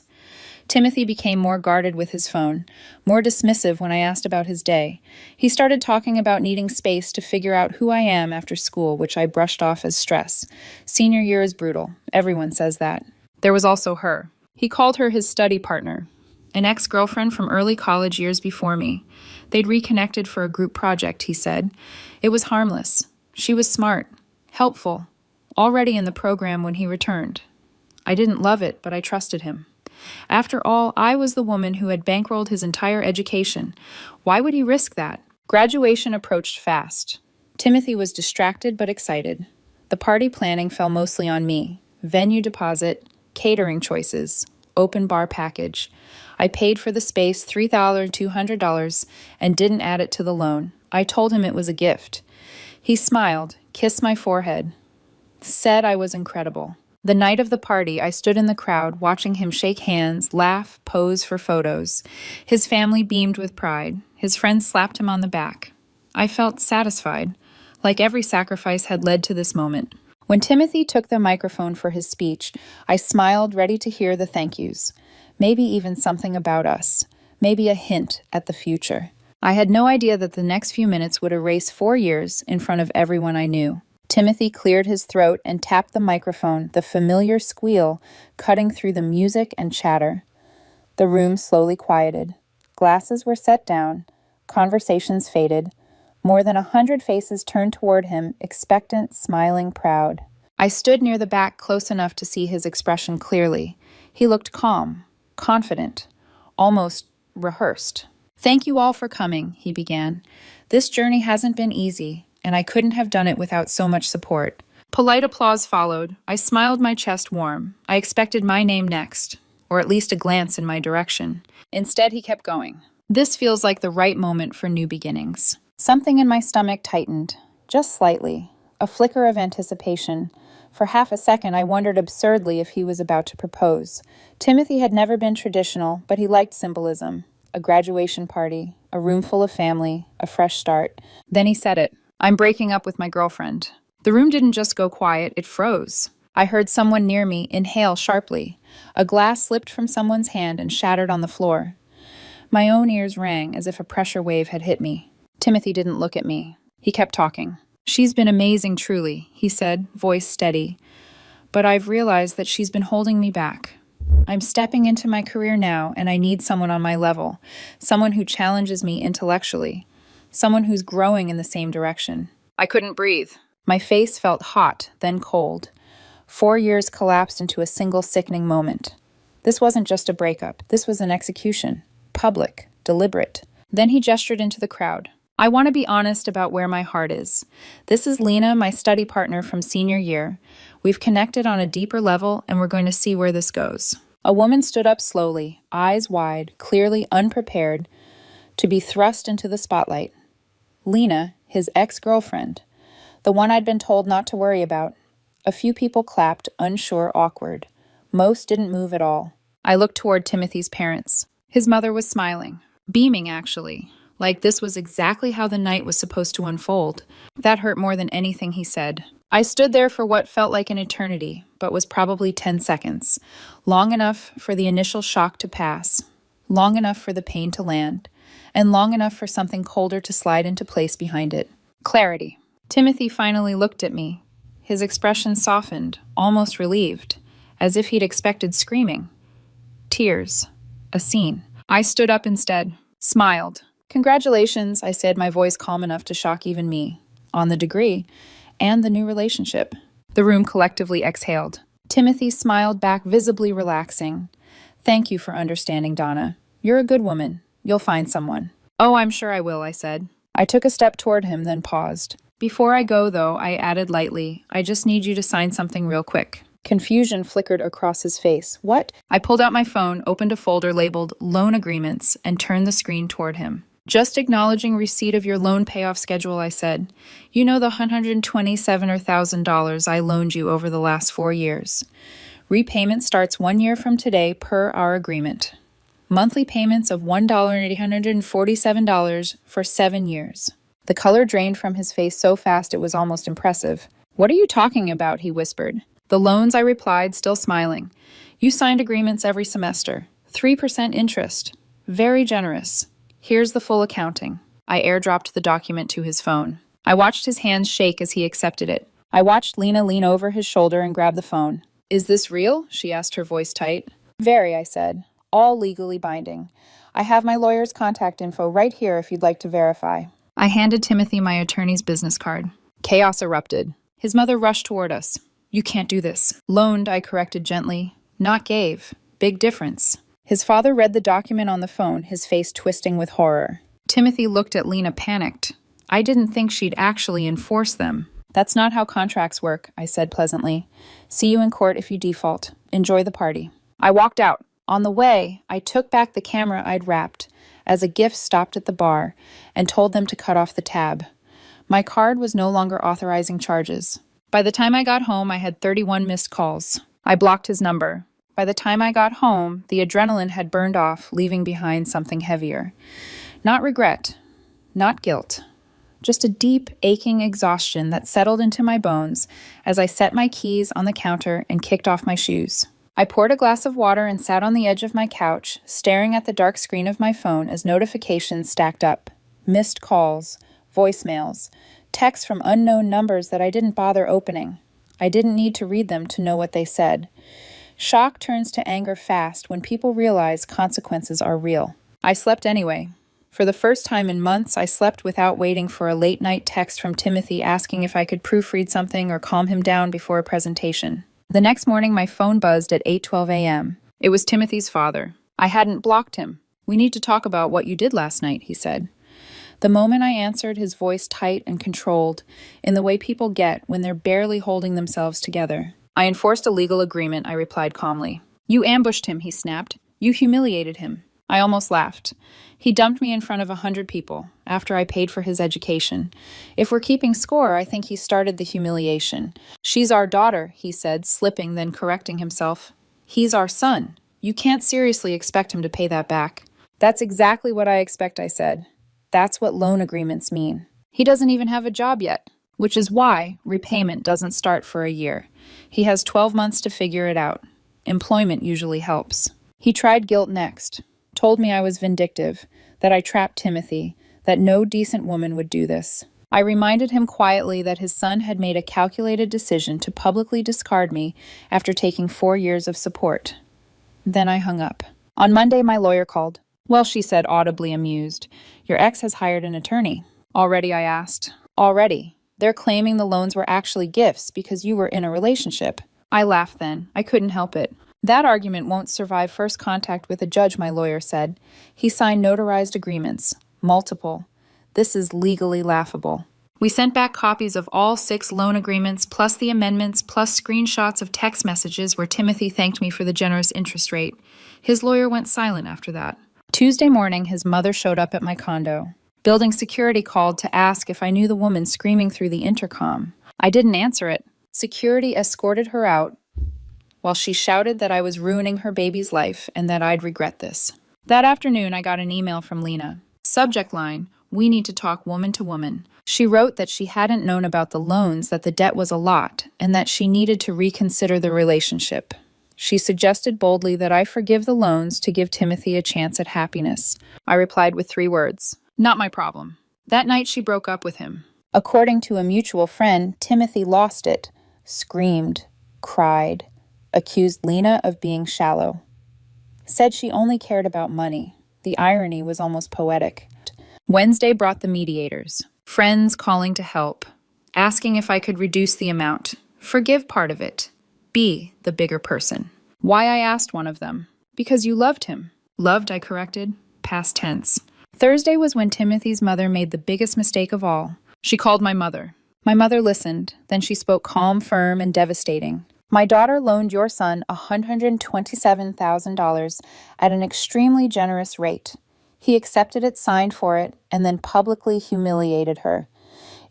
Timothy became more guarded with his phone, more dismissive when I asked about his day. He started talking about needing space to figure out who I am after school, which I brushed off as stress. Senior year is brutal. Everyone says that. There was also her. He called her his study partner, an ex-girlfriend from early college years before me. They'd reconnected for a group project, he said. It was harmless. She was smart, helpful, already in the program when he returned. I didn't love it, but I trusted him. After all, I was the woman who had bankrolled his entire education. Why would he risk that? Graduation approached fast. Timothy was distracted but excited. The party planning fell mostly on me. Venue deposit, catering choices, open bar package. I paid for the space $3,200 and didn't add it to the loan. I told him it was a gift. He smiled, kissed my forehead, said I was incredible. The night of the party, I stood in the crowd, watching him shake hands, laugh, pose for photos. His family beamed with pride. His friends slapped him on the back. I felt satisfied, like every sacrifice had led to this moment. When Timothy took the microphone for his speech, I smiled, ready to hear the thank yous. Maybe even something about us. Maybe a hint at the future. I had no idea that the next few minutes would erase 4 years in front of everyone I knew. Timothy cleared his throat and tapped the microphone, the familiar squeal cutting through the music and chatter. The room slowly quieted. Glasses were set down. Conversations faded. More than 100 faces turned toward him, expectant, smiling, proud. I stood near the back close enough to see his expression clearly. He looked calm, confident, almost rehearsed. "Thank you all for coming," he began. "This journey hasn't been easy, and I couldn't have done it without so much support." Polite applause followed. I smiled, my chest warm. I expected my name next, or at least a glance in my direction. Instead, he kept going. This feels like the right moment for new beginnings. Something in my stomach tightened, just slightly, a flicker of anticipation. For half a second, I wondered absurdly if he was about to propose. Timothy had never been traditional, but he liked symbolism. A graduation party, a room full of family, a fresh start. Then he said it. I'm breaking up with my girlfriend. The room didn't just go quiet, it froze. I heard someone near me inhale sharply. A glass slipped from someone's hand and shattered on the floor. My own ears rang as if a pressure wave had hit me. Timothy didn't look at me. He kept talking. She's been amazing, truly, he said, voice steady. But I've realized that she's been holding me back. I'm stepping into my career now, and I need someone on my level, someone who challenges me intellectually, someone who's growing in the same direction. I couldn't breathe. My face felt hot, then cold. 4 years collapsed into a single sickening moment. This wasn't just a breakup. This was an execution. Public, deliberate. Then he gestured into the crowd. I want to be honest about where my heart is. This is Lena, my study partner from senior year. We've connected on a deeper level, and we're going to see where this goes. A woman stood up slowly, eyes wide, clearly unprepared, to be thrust into the spotlight. Lena, his ex-girlfriend, the one I'd been told not to worry about. A few people clapped, unsure, awkward. Most didn't move at all. I looked toward Timothy's parents. His mother was smiling, beaming actually, like this was exactly how the night was supposed to unfold. That hurt more than anything he said. I stood there for what felt like an eternity, but was probably 10 seconds. Long enough for the initial shock to pass, long enough for the pain to land, and long enough for something colder to slide into place behind it. Clarity. Timothy finally looked at me. His expression softened, almost relieved, as if he'd expected screaming. Tears. A scene. I stood up instead, smiled. Congratulations, I said, my voice calm enough to shock even me, on the degree and the new relationship. The room collectively exhaled. Timothy smiled back, visibly relaxing. Thank you for understanding, Donna. You're a good woman. You'll find someone. Oh, I'm sure I will, I said. I took a step toward him, then paused. Before I go, though, I added lightly, I just need you to sign something real quick. Confusion flickered across his face. What? I pulled out my phone, opened a folder labeled Loan Agreements, and turned the screen toward him. Just acknowledging receipt of your loan payoff schedule, I said. You know the $127,000 I loaned you over the last 4 years. Repayment starts 1 year from today per our agreement. Monthly payments of $1,847 for 7 years. The color drained from his face so fast it was almost impressive. What are you talking about? He whispered. The loans, I replied, still smiling. You signed agreements every semester. 3% interest. Very generous. Here's the full accounting. I airdropped the document to his phone. I watched his hands shake as he accepted it. I watched Lena lean over his shoulder and grab the phone. Is this real? She asked, her voice tight. Very, I said. All legally binding. I have my lawyer's contact info right here if you'd like to verify. I handed Timothy my attorney's business card. Chaos erupted. His mother rushed toward us. You can't do this. Loaned, I corrected gently. Not gave. Big difference. His father read the document on the phone, his face twisting with horror. Timothy looked at Lena, panicked. I didn't think she'd actually enforce them. That's not how contracts work, I said pleasantly. See you in court if you default. Enjoy the party. I walked out. On the way, I took back the camera I'd wrapped, as a gift stopped at the bar, and told them to cut off the tab. My card was no longer authorizing charges. By the time I got home, I had 31 missed calls. I blocked his number. By the time I got home, the adrenaline had burned off, leaving behind something heavier. Not regret, not guilt, just a deep, aching exhaustion that settled into my bones as I set my keys on the counter and kicked off my shoes. I poured a glass of water and sat on the edge of my couch, staring at the dark screen of my phone as notifications stacked up. Missed calls, voicemails, texts from unknown numbers that I didn't bother opening. I didn't need to read them to know what they said. Shock turns to anger fast when people realize consequences are real. I slept anyway. For the first time in months, I slept without waiting for a late-night text from Timothy asking if I could proofread something or calm him down before a presentation. The next morning, my phone buzzed at 8:12 a.m. It was Timothy's father. I hadn't blocked him. We need to talk about what you did last night, he said. The moment I answered, his voice tight and controlled, in the way people get when they're barely holding themselves together. I enforced a legal agreement, I replied calmly. You ambushed him, he snapped. You humiliated him. I almost laughed. He dumped me in front of 100 people after I paid for his education. If we're keeping score, I think he started the humiliation. She's our daughter, he said, slipping, then correcting himself. He's our son. You can't seriously expect him to pay that back. That's exactly what I expect, I said. That's what loan agreements mean. He doesn't even have a job yet, which is why repayment doesn't start for a year. He has 12 months to figure it out. Employment usually helps. He tried guilt next. Told me I was vindictive, that I trapped Timothy, that no decent woman would do this. I reminded him quietly that his son had made a calculated decision to publicly discard me after taking 4 years of support. Then I hung up. On Monday, my lawyer called. Well, she said, audibly amused. Your ex has hired an attorney. Already, I asked. Already. They're claiming the loans were actually gifts because you were in a relationship. I laughed then. I couldn't help it. That argument won't survive first contact with a judge, my lawyer said. He signed notarized agreements. Multiple. This is legally laughable. We sent back copies of all 6 loan agreements, plus the amendments, plus screenshots of text messages where Timothy thanked me for the generous interest rate. His lawyer went silent after that. Tuesday morning, his mother showed up at my condo. Building security called to ask if I knew the woman screaming through the intercom. I didn't answer it. Security escorted her out while she shouted that I was ruining her baby's life and that I'd regret this. That afternoon, I got an email from Lena. Subject line, we need to talk woman to woman. She wrote that she hadn't known about the loans, that the debt was a lot, and that she needed to reconsider the relationship. She suggested boldly that I forgive the loans to give Timothy a chance at happiness. I replied with 3 words, not my problem. That night she broke up with him. According to a mutual friend, Timothy lost it, screamed, cried, accused Lena of being shallow. Said she only cared about money. The irony was almost poetic. Wednesday brought the mediators. Friends calling to help, asking if I could reduce the amount, forgive part of it, be the bigger person. Why, I asked one of them. Because you loved him. Loved, I corrected, past tense. Thursday was when Timothy's mother made the biggest mistake of all. She called my mother. My mother listened, then she spoke calm, firm, and devastating. My daughter loaned your son $127,000 at an extremely generous rate. He accepted it, signed for it, and then publicly humiliated her.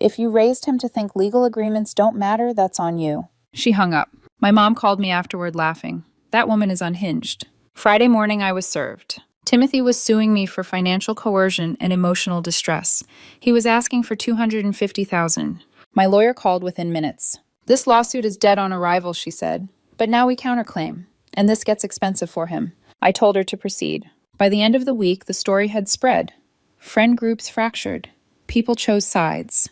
If you raised him to think legal agreements don't matter, that's on you. She hung up. My mom called me afterward laughing. That woman is unhinged. Friday morning, I was served. Timothy was suing me for financial coercion and emotional distress. He was asking for $250,000. My lawyer called within minutes. This lawsuit is dead on arrival, she said. But now we counterclaim, and this gets expensive for him. I told her to proceed. By the end of the week, the story had spread. Friend groups fractured. People chose sides.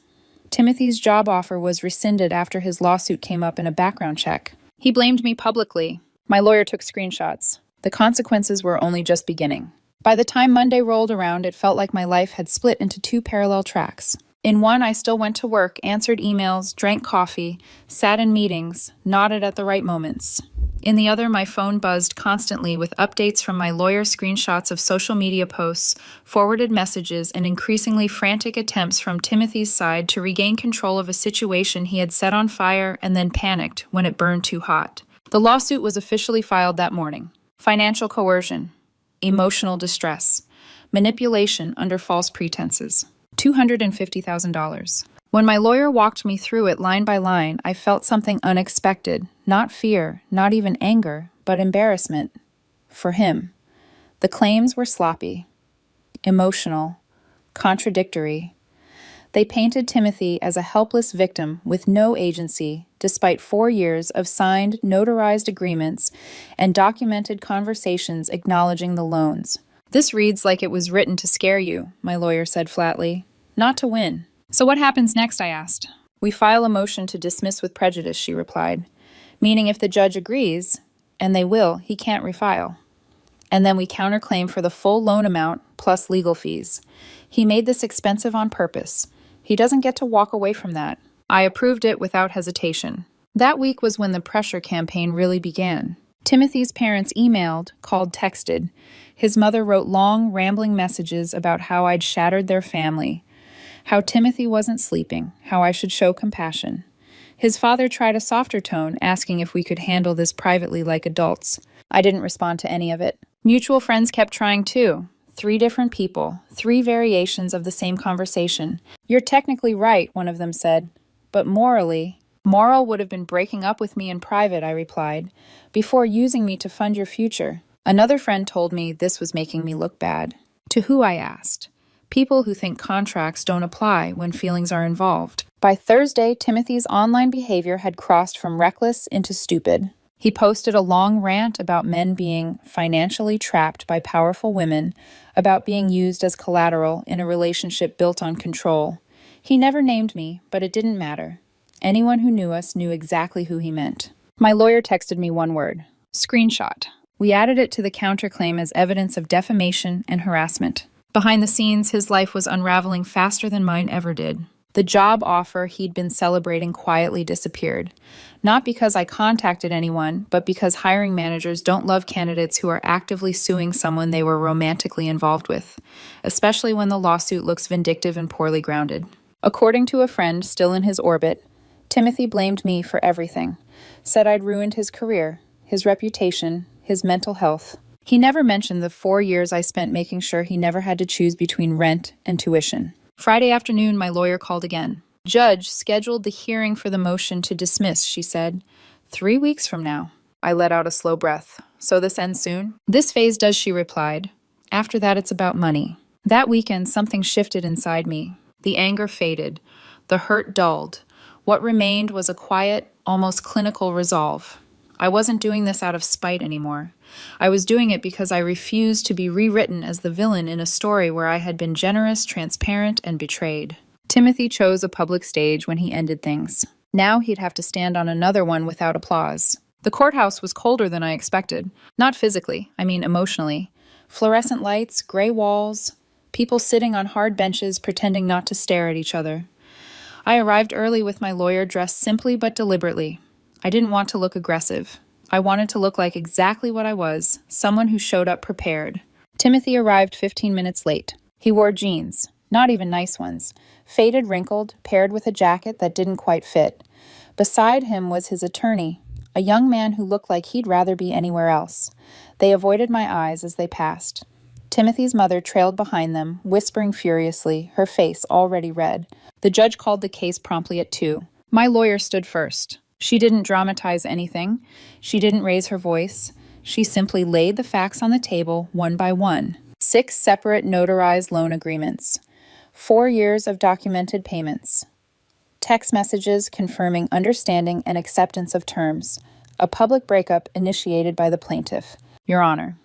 Timothy's job offer was rescinded after his lawsuit came up in a background check. He blamed me publicly. My lawyer took screenshots. The consequences were only just beginning. By the time Monday rolled around, it felt like my life had split into 2 parallel tracks. In one, I still went to work, answered emails, drank coffee, sat in meetings, nodded at the right moments. In the other, my phone buzzed constantly with updates from my lawyer, screenshots of social media posts, forwarded messages, and increasingly frantic attempts from Timothy's side to regain control of a situation he had set on fire and then panicked when it burned too hot. The lawsuit was officially filed that morning. Financial coercion, emotional distress, manipulation under false pretenses. $250,000. When my lawyer walked me through it line by line, I felt something unexpected. Not fear, not even anger, but embarrassment. For him. The claims were sloppy, emotional, contradictory. They painted Timothy as a helpless victim with no agency, despite 4 years of signed, notarized agreements and documented conversations acknowledging the loans. This reads like it was written to scare you, my lawyer said flatly, not to win. So what happens next, I asked. We file a motion to dismiss with prejudice, she replied, meaning if the judge agrees, and they will, he can't refile. And then we counterclaim for the full loan amount plus legal fees. He made this expensive on purpose. He doesn't get to walk away from that. I approved it without hesitation. That week was when the pressure campaign really began. Timothy's parents emailed, called, texted. His mother wrote long, rambling messages about how I'd shattered their family, how Timothy wasn't sleeping, how I should show compassion. His father tried a softer tone, asking if we could handle this privately like adults. I didn't respond to any of it. Mutual friends kept trying too. 3 different people, 3 variations of the same conversation. You're technically right, one of them said, but morally... Moral would have been breaking up with me in private, I replied, before using me to fund your future. Another friend told me this was making me look bad. To who, I asked. People who think contracts don't apply when feelings are involved. By Thursday, Timothy's online behavior had crossed from reckless into stupid. He posted a long rant about men being financially trapped by powerful women, about being used as collateral in a relationship built on control. He never named me, but it didn't matter. Anyone who knew us knew exactly who he meant. My lawyer texted me one word: screenshot. We added it to the counterclaim as evidence of defamation and harassment. Behind the scenes, his life was unraveling faster than mine ever did. The job offer he'd been celebrating quietly disappeared. Not because I contacted anyone, but because hiring managers don't love candidates who are actively suing someone they were romantically involved with, especially when the lawsuit looks vindictive and poorly grounded. According to a friend still in his orbit, Timothy blamed me for everything, said I'd ruined his career, his reputation, his mental health. He never mentioned the 4 years I spent making sure he never had to choose between rent and tuition. Friday afternoon, my lawyer called again. Judge scheduled the hearing for the motion to dismiss, she said. 3 weeks from now. I let out a slow breath. So this ends soon? This phase does, she replied. After that, it's about money. That weekend, something shifted inside me. The anger faded. The hurt dulled. What remained was a quiet, almost clinical resolve. I wasn't doing this out of spite anymore. I was doing it because I refused to be rewritten as the villain in a story where I had been generous, transparent, and betrayed. Timothy chose a public stage when he ended things. Now he'd have to stand on another one without applause. The courthouse was colder than I expected. Not physically, I mean emotionally. Fluorescent lights, gray walls, people sitting on hard benches pretending not to stare at each other. I arrived early with my lawyer dressed simply but deliberately. I didn't want to look aggressive. I wanted to look like exactly what I was, someone who showed up prepared. Timothy arrived 15 minutes late. He wore jeans, not even nice ones, faded, wrinkled, paired with a jacket that didn't quite fit. Beside him was his attorney, a young man who looked like he'd rather be anywhere else. They avoided my eyes as they passed. Timothy's mother trailed behind them, whispering furiously, her face already red. The judge called the case promptly at 2. My lawyer stood first. She didn't dramatize anything. She didn't raise her voice. She simply laid the facts on the table one by one. 6 separate notarized loan agreements. 4 years of documented payments. Text messages confirming understanding and acceptance of terms. A public breakup initiated by the plaintiff. Your Honor.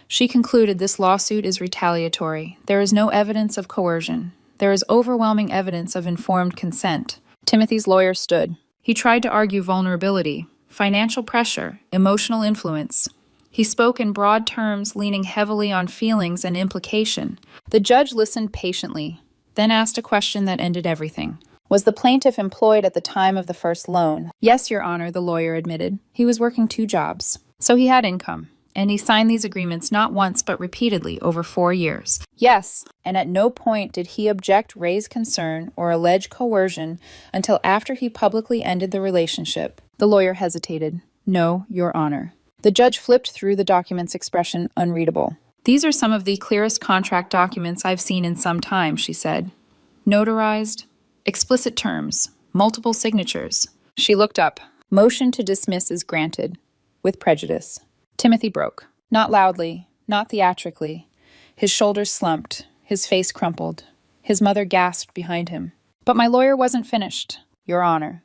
She concluded this lawsuit is retaliatory. There is no evidence of coercion. There is overwhelming evidence of informed consent. Timothy's lawyer stood. He tried to argue vulnerability, financial pressure, emotional influence. He spoke in broad terms, leaning heavily on feelings and implication. The judge listened patiently, then asked a question that ended everything. Was the plaintiff employed at the time of the first loan? Yes, Your Honor, the lawyer admitted. He was working 2 jobs. So he had income. And he signed these agreements not once but repeatedly over 4 years. Yes, and at no point did he object, raise concern, or allege coercion until after he publicly ended the relationship. The lawyer hesitated. No, Your Honor. The judge flipped through the document's expression unreadable. These are some of the clearest contract documents I've seen in some time, she said. Notarized, explicit terms, multiple signatures. She looked up. Motion to dismiss is granted, with prejudice. Timothy broke. Not loudly, not theatrically. His shoulders slumped, his face crumpled. His mother gasped behind him. But my lawyer wasn't finished, Your Honor.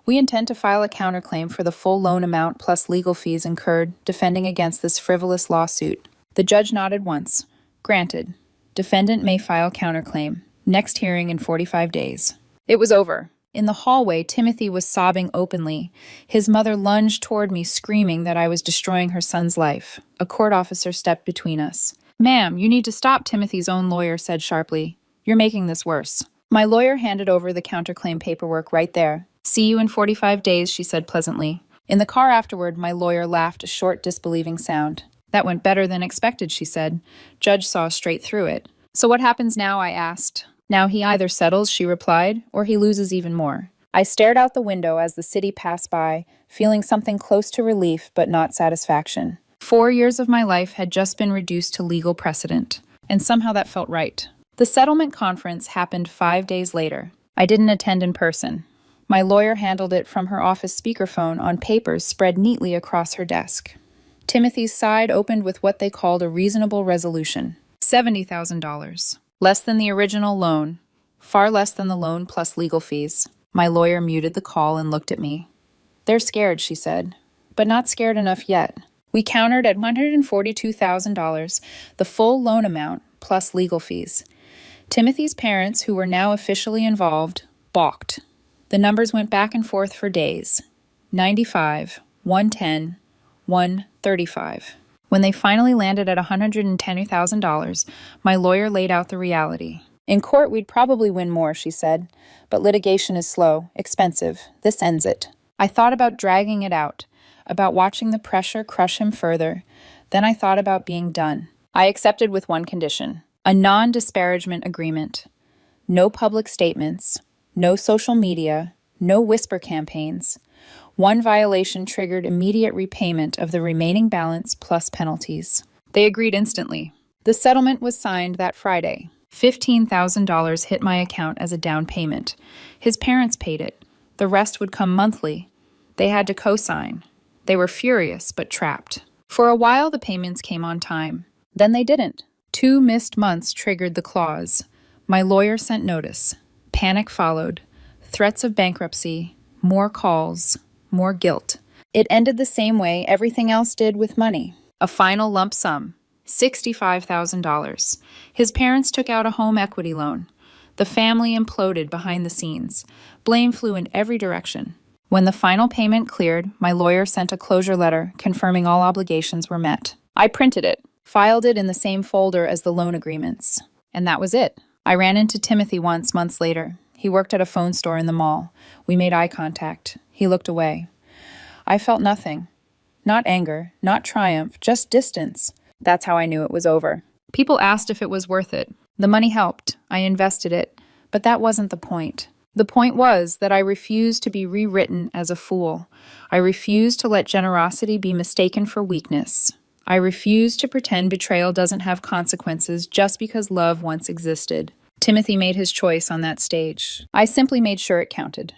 We intend to file a counterclaim for the full loan amount plus legal fees incurred defending against this frivolous lawsuit. The judge nodded once. Granted. Defendant may file counterclaim. Next hearing in 45 days. It was over. In the hallway, Timothy was sobbing openly. His mother lunged toward me, screaming that I was destroying her son's life. A court officer stepped between us. Ma'am, you need to stop, Timothy's own lawyer said sharply. You're making this worse. My lawyer handed over the counterclaim paperwork right there. See you in 45 days, she said pleasantly. In the car afterward, my lawyer laughed a short, disbelieving sound. That went better than expected, she said. Judge saw straight through it. So what happens now, I asked. Now he either settles, she replied, or he loses even more. I stared out the window as the city passed by, feeling something close to relief but not satisfaction. 4 years of my life had just been reduced to legal precedent, and somehow that felt right. The settlement conference happened 5 days later. I didn't attend in person. My lawyer handled it from her office speakerphone on papers spread neatly across her desk. Timothy's side opened with what they called a reasonable resolution. $70,000. Less than the original loan. Far less than the loan plus legal fees. My lawyer muted the call and looked at me. "They're scared," she said, "but not scared enough yet." We countered at $142,000, the full loan amount plus legal fees. Timothy's parents, who were now officially involved, balked. The numbers went back and forth for days. 95, 110, 135. When they finally landed at $110,000, my lawyer laid out the reality. "In court, we'd probably win more," she said, "but litigation is slow, expensive. This ends it." I thought about dragging it out, about watching the pressure crush him further. Then I thought about being done. I accepted with one condition: a non-disparagement agreement. No public statements, no social media, no whisper campaigns. One violation triggered immediate repayment of the remaining balance plus penalties. They agreed instantly. The settlement was signed that Friday. $15,000 hit my account as a down payment. His parents paid it. The rest would come monthly. They had to co-sign. They were furious, but trapped. For a while, the payments came on time. Then they didn't. 2 missed months triggered the clause. My lawyer sent notice. Panic followed. Threats of bankruptcy. More calls. More guilt. It ended the same way everything else did with money. A final lump sum. $65,000. His parents took out a home equity loan. The family imploded behind the scenes. Blame flew in every direction. When the final payment cleared, my lawyer sent a closure letter confirming all obligations were met. I printed it, filed it in the same folder as the loan agreements. And that was it. I ran into Timothy once, months later. He worked at a phone store in the mall. We made eye contact. He looked away. I felt nothing. Not anger, not triumph, just distance. That's how I knew it was over. People asked if it was worth it. The money helped. I invested it. But that wasn't the point. The point was that I refused to be rewritten as a fool. I refused to let generosity be mistaken for weakness. I refused to pretend betrayal doesn't have consequences just because love once existed. Timothy made his choice on that stage. I simply made sure it counted.